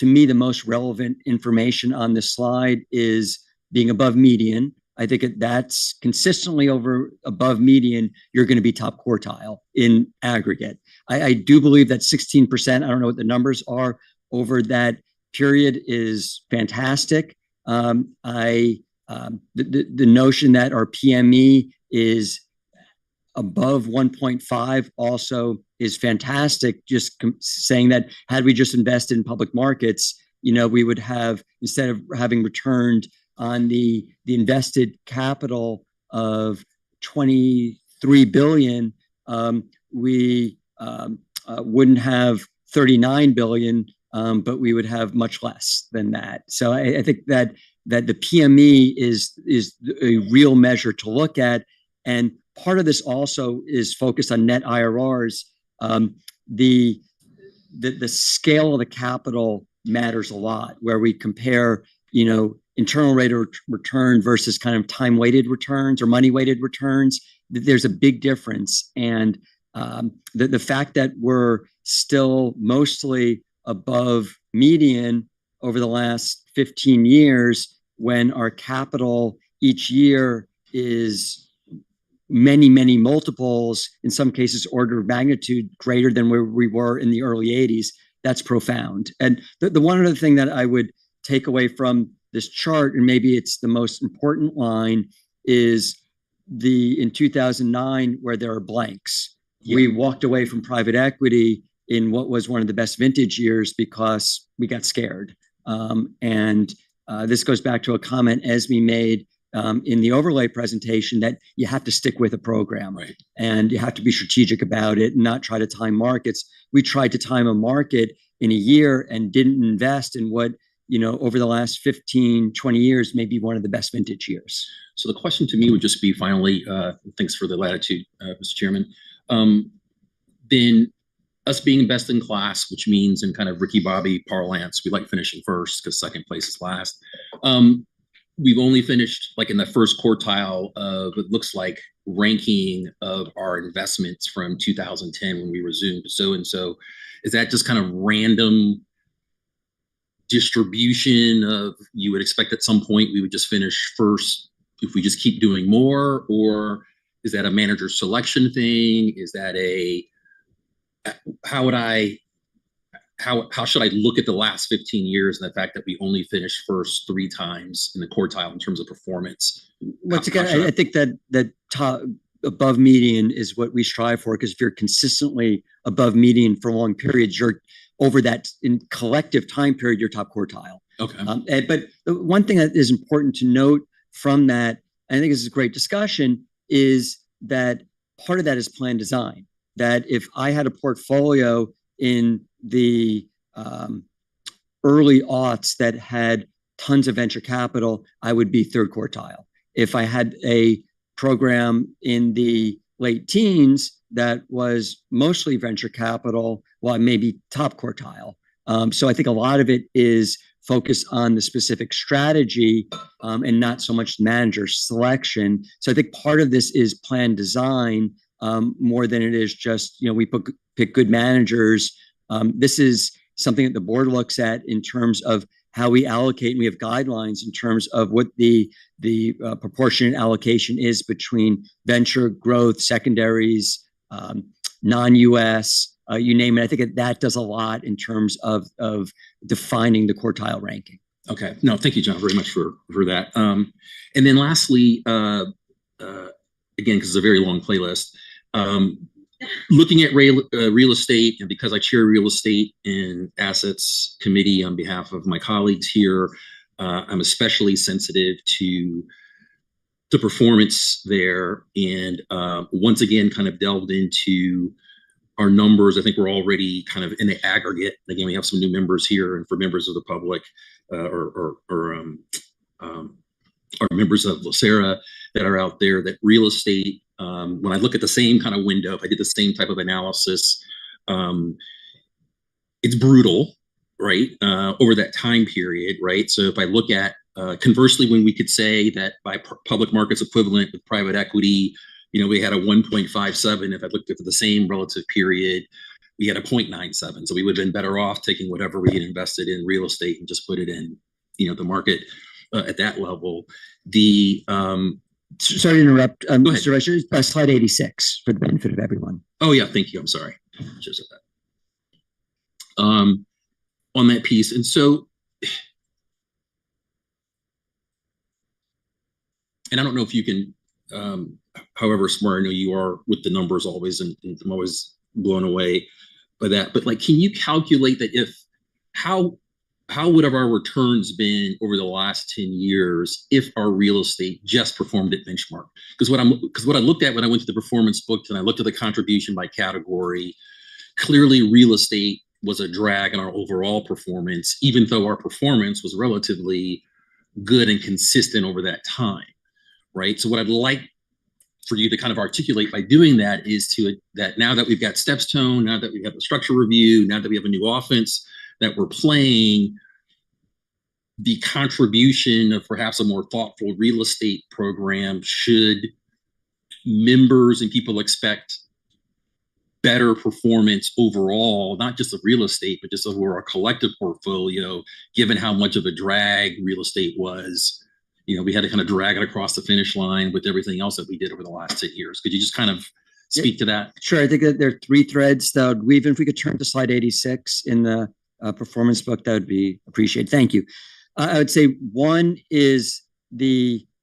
me, the most relevant information on this slide is being above median. I think that's consistently above median, you're going to be top quartile in aggregate. I do believe that 16%, I don't know what the numbers are, over that period is fantastic. The notion that our PME is above 1.5 also is fantastic. Just saying that had we just invested in public markets, we would have, instead of having returned on the invested capital of $23 billion, we wouldn't have $39 billion, but we would have much less than that. So I think that the PME is a real measure to look at. And part of this also is focused on net IRRs. The scale of the capital matters a lot, where we compare internal rate of return versus kind of time-weighted returns or money-weighted returns, there's a big difference. And the fact that we're still mostly above median over the last 15 years, when our capital each year is many, many multiples, in some cases order of magnitude greater than where we were in the early 80s, that's profound. And the one other thing that I would take away from this chart, and maybe it's the most important line, is in 2009, where there are blanks. Yeah. We walked away from private equity in what was one of the best vintage years because we got scared. This goes back to a comment Esme made in the overlay presentation, that you have to stick with a program, right? And you have to be strategic about it and not try to time markets. We tried to time a market in a year and didn't invest in what, over the last 15, 20 years, may be one of the best vintage years. So the question to me would just be, finally, thanks for the latitude, Mr. Chairman, then us being best in class, which means in kind of Ricky Bobby parlance, we like finishing first because second place is last. We've only finished like in the first quartile of, it looks like, ranking of our investments from 2010 when we resumed so-and-so. Is that just kind of random distribution of, you would expect at some point we would just finish first if we just keep doing more? Or is that a manager selection thing? Is that how should I look at the last 15 years and the fact that we only finished first 3 times in the quartile in terms of performance? Once again, I think that top above median is what we strive for, because if you're consistently above median for long periods, you're over that in collective time period, you're top quartile. Okay. But the one thing that is important to note from that, and I think this is a great discussion, is that part of that is plan design. That if I had a portfolio in the early aughts that had tons of venture capital, I would be third quartile. If I had a program in the late teens that was mostly venture capital, well, I may be top quartile. So I think a lot of it is focused on the specific strategy and not so much manager selection. So I think part of this is plan design more than it is just, we pick good managers. This is something that the board looks at in terms of how we allocate, and we have guidelines in terms of what the proportionate allocation is between venture, growth, secondaries, non-US, you name it. I think that does a lot in terms of defining the quartile ranking. Okay. No, thank you, John, very much for that. And then lastly, again, because it's a very long playlist, looking at real estate, and because I chair real estate and assets committee on behalf of my colleagues here, I'm especially sensitive to the performance there. And once again, kind of delved into our numbers. I think we're already kind of in the aggregate. Again, we have some new members here, and for members of the public or members of LACERA that are out there, that real estate, when I look at the same kind of window, if I did the same type of analysis, it's brutal, right? Over that time period, right? So if I look at, conversely, when we could say that by public markets equivalent with private equity, we had a 1.57. If I looked at the same relative period, we had a 0.97. So we would have been better off taking whatever we had invested in real estate and just put it in, the market at that level. Sorry to interrupt, Mr. Vice Chair, slide 86 for the benefit of everyone. Oh yeah, thank you. I'm sorry. Just at that. On that piece, and so, and I don't know if you can, however smart I know you are with the numbers always, and I'm always blown away by that. But like, can you calculate that? How would have our returns been over the last 10 years if our real estate just performed at benchmark? Because what I looked at when I went to the performance book and I looked at the contribution by category, clearly real estate was a drag on our overall performance, even though our performance was relatively good and consistent over that time, right? So what I'd like for you to kind of articulate by doing that is that now that we've got Stepstone, now that we have the structure review, now that we have a new offense that we're playing, the contribution of perhaps a more thoughtful real estate program should members and people expect better performance overall, not just of real estate, but just over our collective portfolio, given how much of a drag real estate was. You know, we had to kind of drag it across the finish line with everything else that we did over the last 10 years. Could you just kind of speak to that? Sure. I think that there are three threads that would weave. If we could turn to slide 86 in the performance book, that would be appreciated. Thank you. I would say one is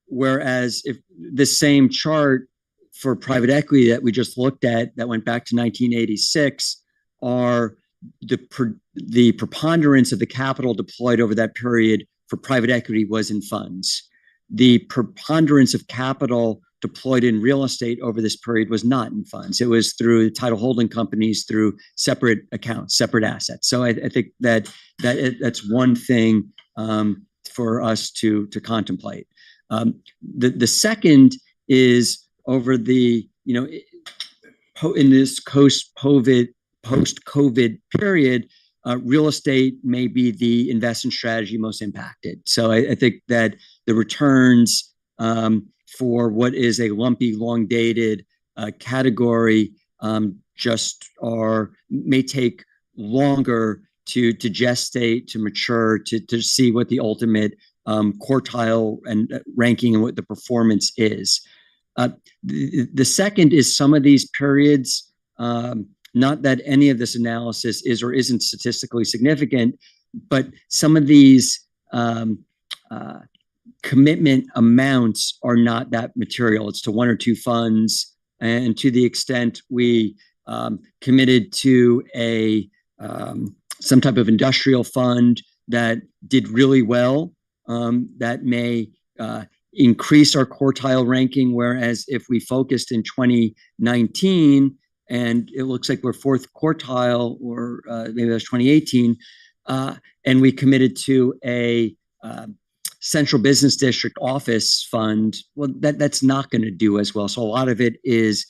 whereas if the same chart for private equity that we just looked at that went back to 1986 are the preponderance of the capital deployed over that period for private equity was in funds. The preponderance of capital deployed in real estate over this period was not in funds. It was through title holding companies, through separate accounts, separate assets. So I think that's one thing for us to contemplate. The second is over in this post-COVID period, real estate may be the investment strategy most impacted. So I think that the returns for what is a lumpy, long-dated category may take longer to gestate, to mature, to see what the ultimate quartile and ranking and what the performance is. The second is some of these periods, not that any of this analysis is or isn't statistically significant, but some of these commitment amounts are not that material. It's to one or two funds. And to the extent we committed to some type of industrial fund that did really well, that may increase our quartile ranking, whereas if we focused in 2019 and it looks like we're fourth quartile, or maybe that's 2018, and we committed to a central business district office fund, well, that's not going to do as well. So a lot of it is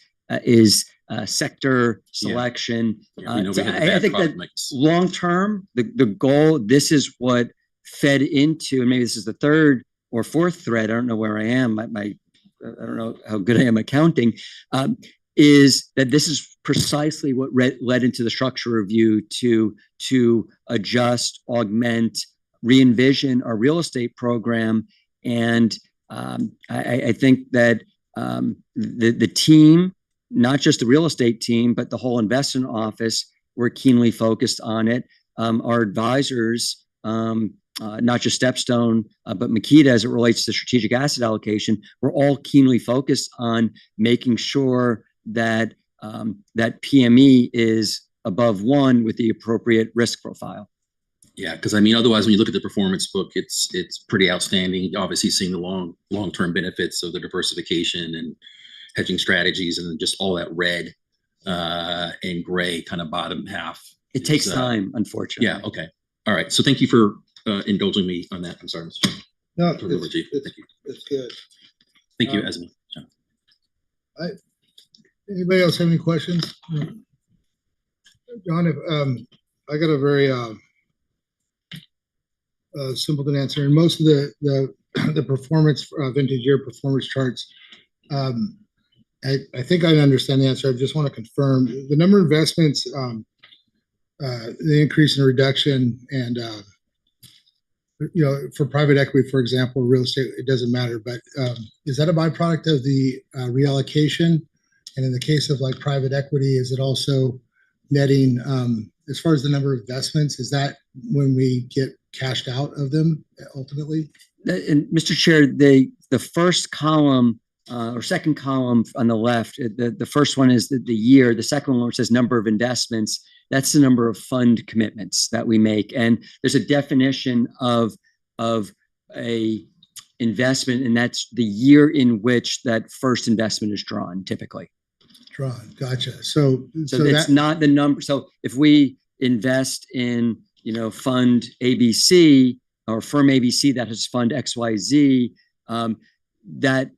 sector selection. I think that long term, the goal, this is what fed into, and maybe this is the third or fourth thread, I don't know where I am, I don't know how good I am at counting, is that this is precisely what led into the structure review to adjust, augment, re-envision our real estate program. And I think that the team, not just the real estate team, but the whole investment office, were keenly focused on it. Our advisors, not just Stepstone, but Makita, as it relates to strategic asset allocation, we're all keenly focused on making sure that that PME is above 1 with the appropriate risk profile. Yeah, because I mean, otherwise, when you look at the performance book, it's pretty outstanding. Obviously, seeing the long-term benefits of the diversification and hedging strategies, and then just all that red and gray kind of bottom half. It takes time, unfortunately. Yeah. Okay. All right. So thank you for indulging me on that. I'm sorry, Mr. Chairman. No, Turn it over to you. Thank you. It's good. Thank you, Esme. Anybody else have any questions? John, if I got a very simple answer. And most of the performance vintage year performance charts, I think I understand the answer. I just want to confirm the number of investments, the increase and reduction, and for private equity, for example, real estate, it doesn't matter. But is that a byproduct of the reallocation? And in the case of like private equity, is it also netting as far as the number of investments? Is that when we get cashed out of them ultimately? And Mr. Chair, the first column or second column on the left, the first one is the year. The second one, which says number of investments, that's the number of fund commitments that we make. And there's a definition of a investment, and that's the year in which that first investment is drawn, typically. Drawn, gotcha. So it's not the number. So if we invest in, fund ABC or firm ABC that has fund XYZ, that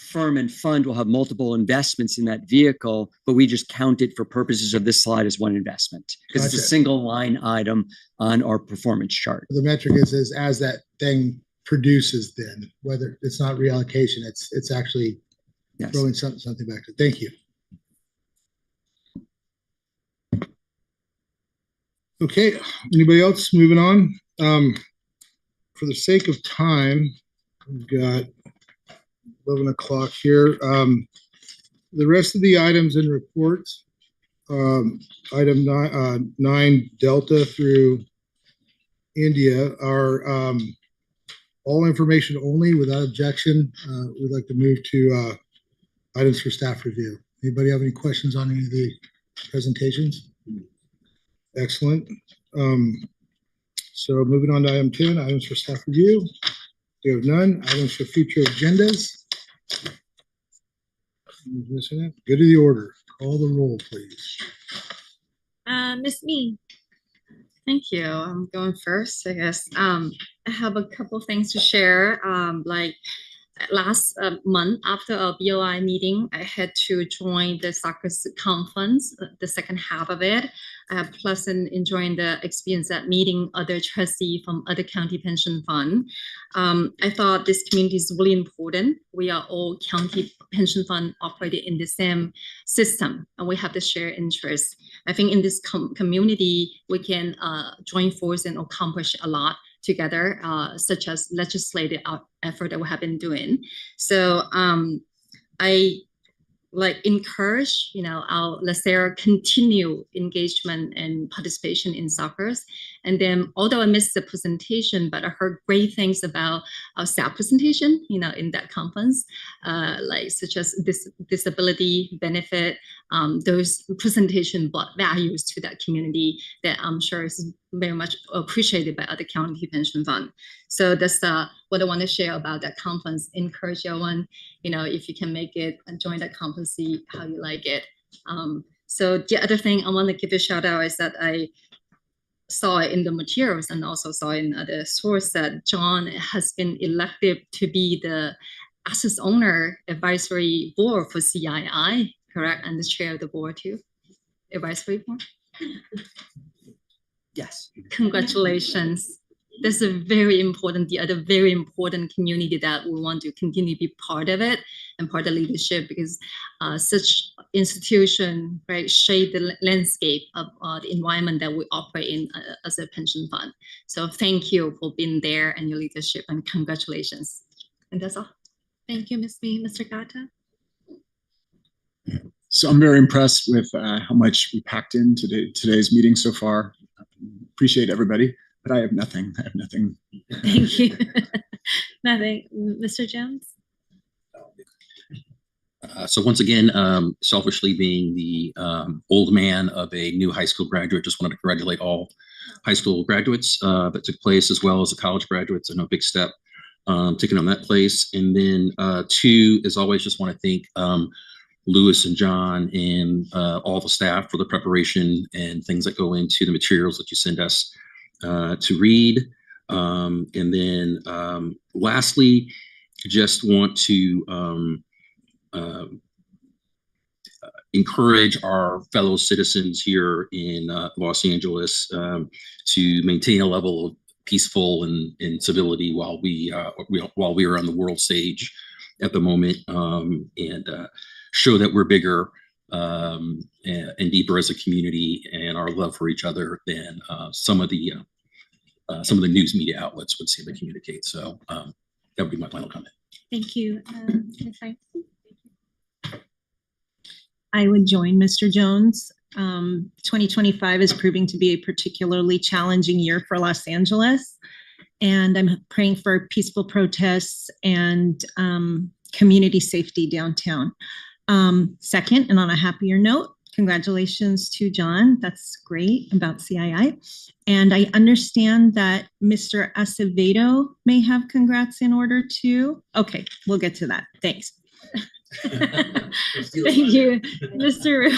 firm and fund will have multiple investments in that vehicle, but we just count it for purposes of this slide as one investment because it's a Gotcha. single line item on our performance chart. The metric is as that thing produces, then whether it's not reallocation, it's actually Yes. throwing something back to. Thank you. Okay, anybody else moving on? For the sake of time, we've got 11 o'clock here. The rest of the items and reports, item 9 Delta through India are all information only without objection. We'd like to move to items for staff review. Anybody have any questions on any of the presentations? Excellent. So moving on to item 10, items for staff review. We have none. Items for future agendas. Who's missing it? Good to the order. Call the roll, please. Ms. Me. Thank you. I'm going first, I guess. I have a couple things to share. Like last month after a BOI meeting, I had to join the soccer conference, the second half of it. I have pleasant enjoying the experience at meeting other trustees from other county pension fund. I thought this community is really important. We are all county pension fund operated in the same system, and we have the shared interest. I think in this community, we can join force and accomplish a lot together, such as legislative effort that we have been doing. So I encourage, our LACERA continue engagement and participation in soccer. And then, although I missed the presentation, but I heard great things about our staff presentation, in that conference, such as disability benefit. Those presentation brought values to that community that I'm sure is very much appreciated by other county pension fund. So that's what I want to share about that conference. Encourage everyone, if you can make it and join that conference, see how you like it. So the other thing I want to give a shout out is that I saw it in the materials and also saw in other source that John has been elected to be the asset owner advisory board for CII, correct? And the chair of the board too, advisory board. Yes. Congratulations. That's a very important, the other very important community that we want to continue to be part of it and part of the leadership, because such institution, right, shape the landscape of the environment that we operate in as a pension fund. So thank you for being there and your leadership, and congratulations. And that's all. Thank you, Ms. Me. Mr. Gata. So I'm very impressed with how much we packed in today's meeting so far. Appreciate everybody, but I have nothing. Thank you. Nothing. Mr. Jones? So once again, selfishly being the old man of a new high school graduate, just wanted to congratulate all high school graduates that took place, as well as the college graduates. I know a big step taken on that place. And then two, as always, just want to thank Lewis and John and all the staff for the preparation and things that go into the materials that you send us to read. And then lastly, just want to encourage our fellow citizens here in Los Angeles to maintain a level of peaceful and civility while we are on the world stage at the moment, and show that we're bigger and deeper as a community, and our love for each other than some of the news media outlets would seem to communicate. So that would be my final comment. Thank you. Ms. Hines? I would join Mr. Jones. 2025 is proving to be a particularly challenging year for Los Angeles, and I'm praying for peaceful protests and community safety downtown. Second, and on a happier note, congratulations to John. That's great about CII. And I understand that Mr. Acevedo may have congrats in order too. Okay, we'll get to that. Thanks. Thank you. Mr.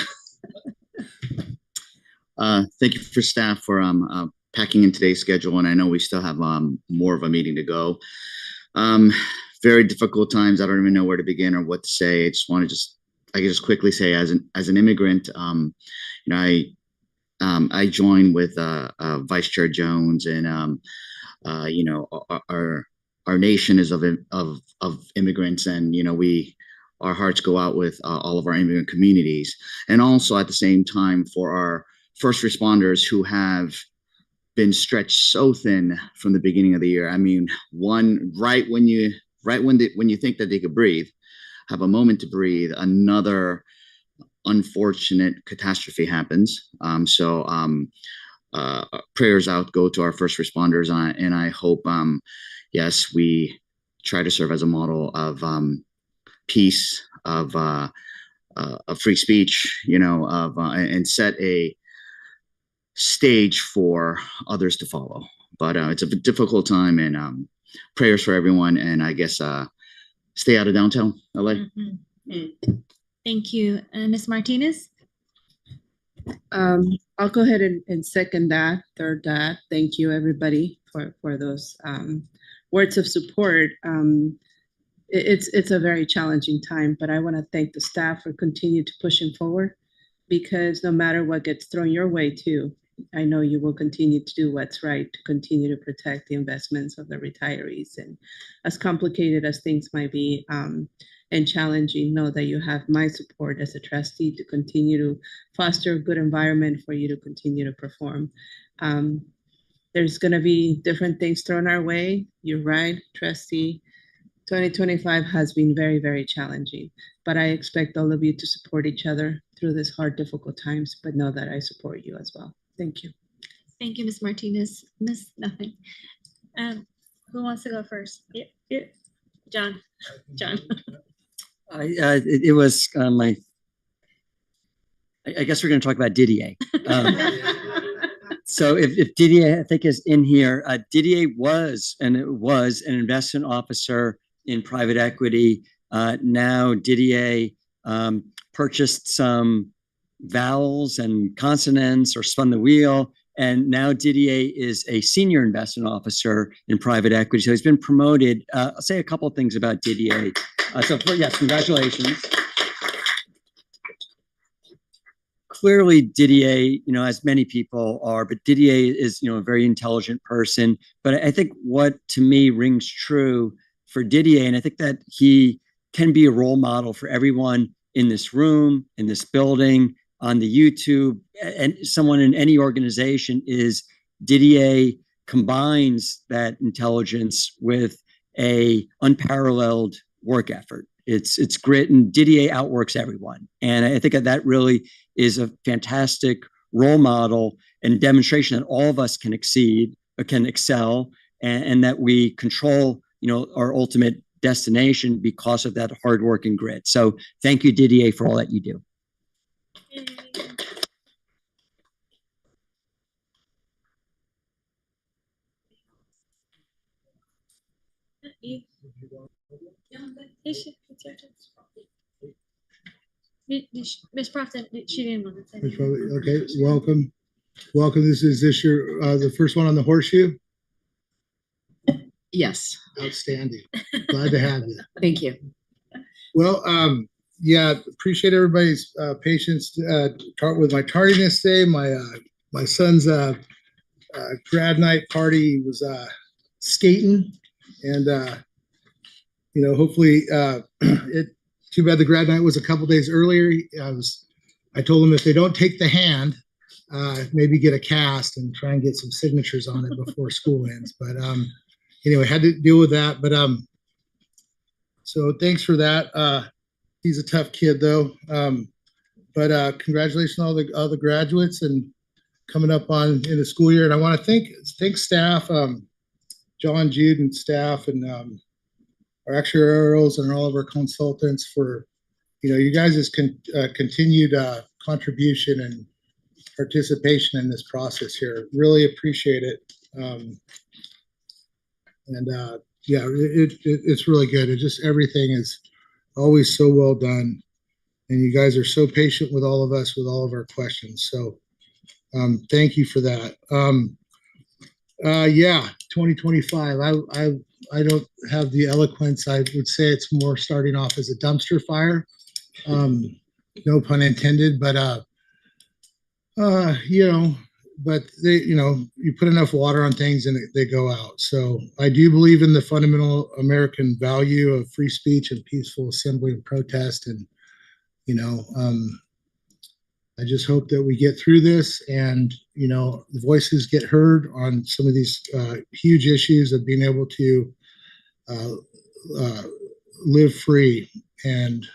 Thank you for staff for packing in today's schedule, and I know we still have more of a meeting to go. very difficult times. I don't even know where to begin or what to say. I can just quickly say, as an immigrant, I joined with Vice Chair Jones, and our nation is of immigrants, and our hearts go out with all of our immigrant communities, and also at the same time for our first responders who have been stretched so thin from the beginning of the year. I mean, right when you think that they could breathe, have a moment to breathe, another unfortunate catastrophe happens. Prayers out go to our first responders, and I hope, yes, we try to serve as a model of peace, of free speech, and set a stage for others to follow. But it's a difficult time, and prayers for everyone, and I guess stay out of downtown LA. Thank you. Ms. Martinez? I'll go ahead and second that, third that. Thank you, everybody, for those words of support. It's a very challenging time, but I want to thank the staff for continuing to pushing forward, because no matter what gets thrown your way too, I know you will continue to do what's right to continue to protect the investments of the retirees. And as complicated as things might be, and challenging, know that you have my support as a trustee to continue to foster a good environment for you to continue to perform. There's going to be different things thrown our way. You're right, trustee. 2025 has been very, very challenging, but I expect all of you to support each other through this hard, difficult times, but know that I support you as well. Thank you. Thank you, Ms. Martinez. Ms. Nothing. Who wants to go first? Yeah. John. It was I guess we're going to talk about Didier. So if Didier, I think, is in here, Didier was an investment officer in private equity. Now Didier purchased some vowels and consonants or spun the wheel. And now Didier is a senior investment officer in private equity. So he's been promoted. I'll say a couple of things about Didier. Yes, congratulations. Clearly, Didier, as many people are, but Didier is, a very intelligent person. But I think what to me rings true for Didier, and I think that he can be a role model for everyone in this room, in this building, on the YouTube, and someone in any organization, is Didier combines that intelligence with a unparalleled work effort. It's grit, and Didier outworks everyone. And I think that really is a fantastic role model and demonstration that all of us can excel, and that we control, our ultimate destination because of that hard work and grit. So thank you, Didier, for all that you do. Ms. Profton, she didn't want to say. Okay, welcome. Is this your the first one on the horseshoe? Yes. Outstanding. Glad to have you. Thank you. Well, appreciate everybody's patience with my tardiness today. My son's grad night party was skating, and hopefully too bad the grad night was a couple days earlier. I told him if they don't take the hand, maybe get a cast and try and get some signatures on it before school ends. But anyway, had to deal with that. But so thanks for that. He's a tough kid though. But congratulations to all the graduates and coming up in the school year. And I want to thank staff, John, Jude, and staff, and our actuarials and all of our consultants for you guys' continued contribution and participation in this process here. Really appreciate it. It's really good. It just, everything is always so well done, and you guys are so patient with all of us with all of our questions. So thank you for that. 2025. I don't have the eloquence. I would say it's more starting off as a dumpster fire. No pun intended, but but they, you put enough water on things and they go out. So I do believe in the fundamental American value of free speech and peaceful assembly and protest. And, I just hope that we get through this and, the voices get heard on some of these huge issues of being able to live free and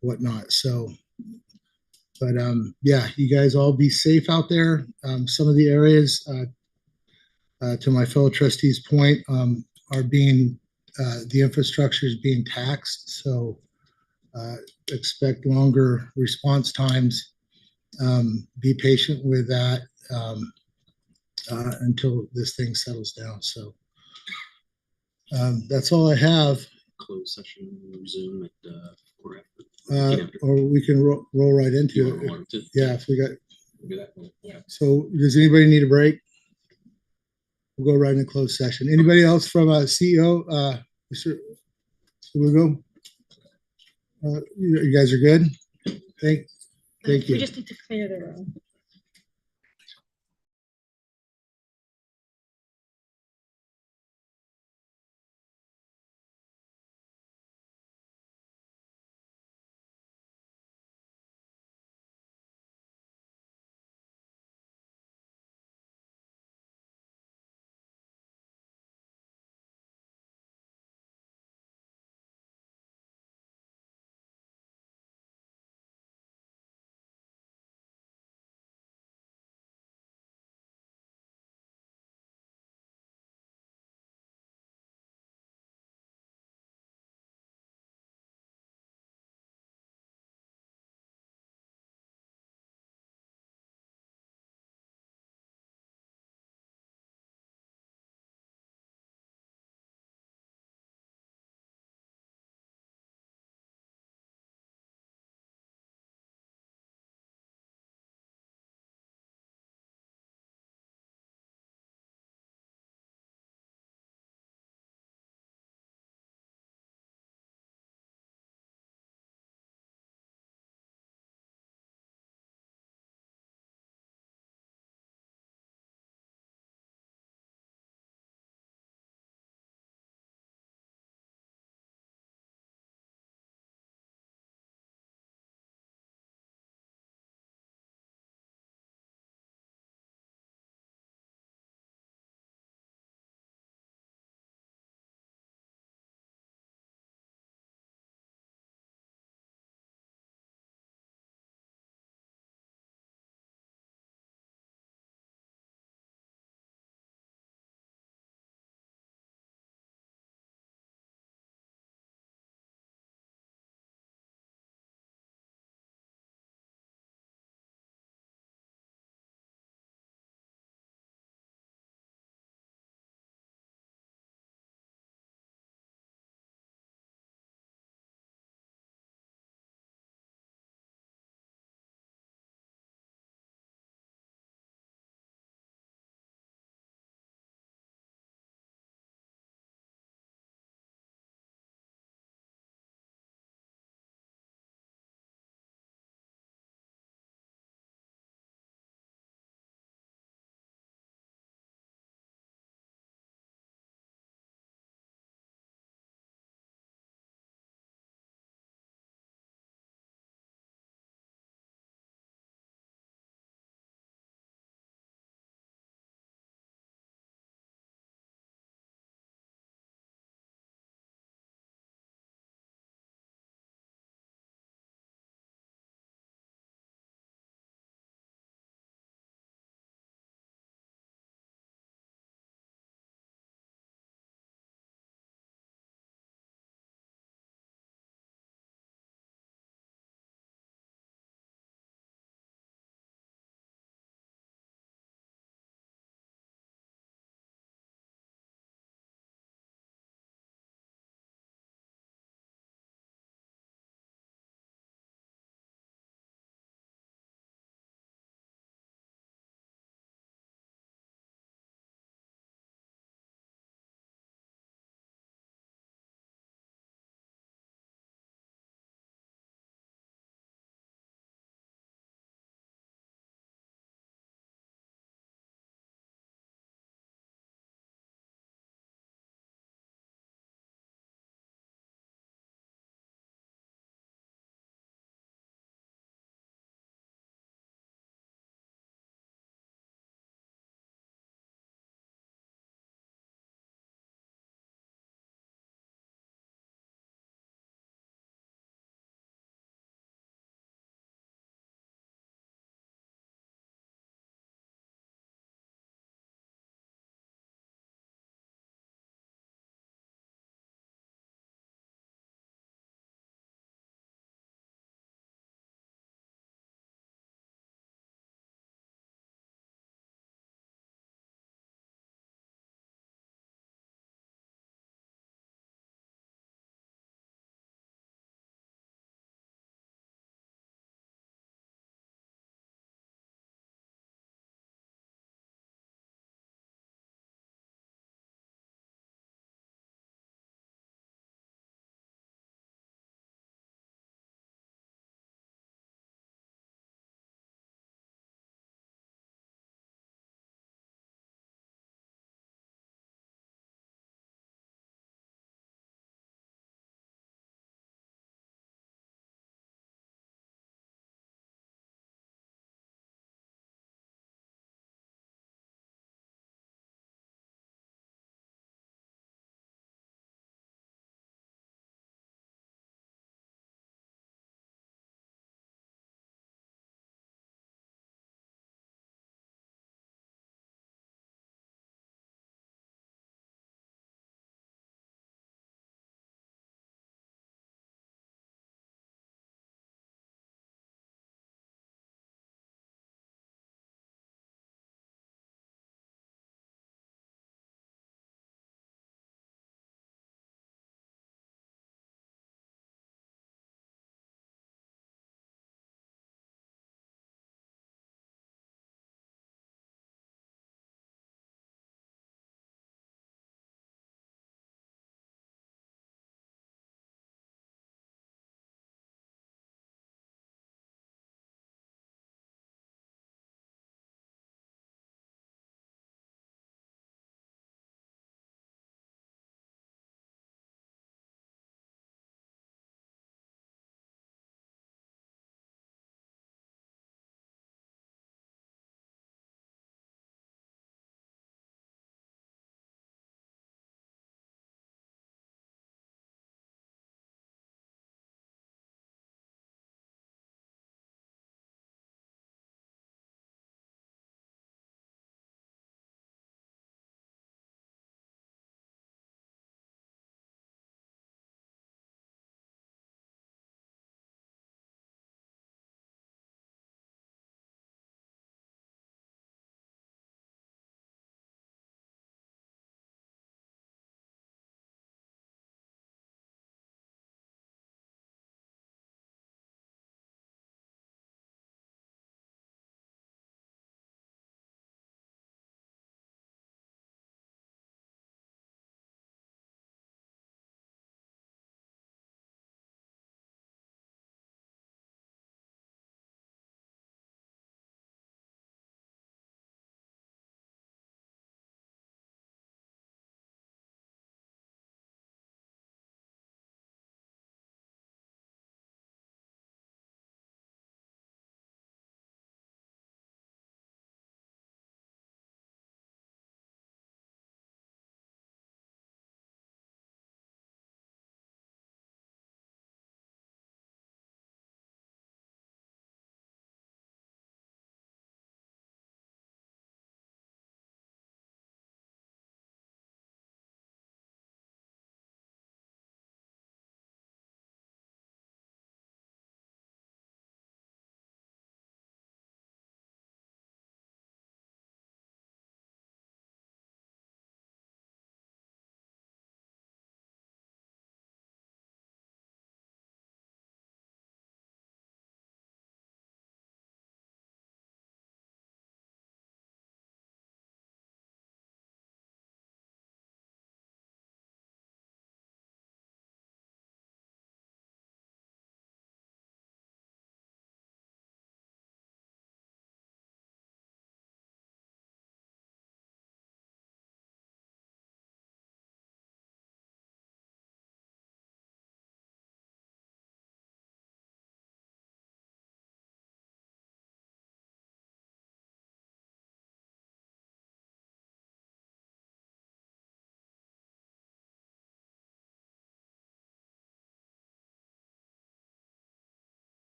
whatnot. So, but yeah, you guys all be safe out there. Some of the areas, to my fellow trustees' point, are being, the infrastructure is being taxed. So expect longer response times. Be patient with that until this thing settles down. So that's all I have. Closed session, resume at or we can roll right into it. Yeah, if we got. So does anybody need a break? We'll go right into closed session. Anybody else from CEO? Mr. Lugo? You guys are good? Thank you. We just need to clear the room.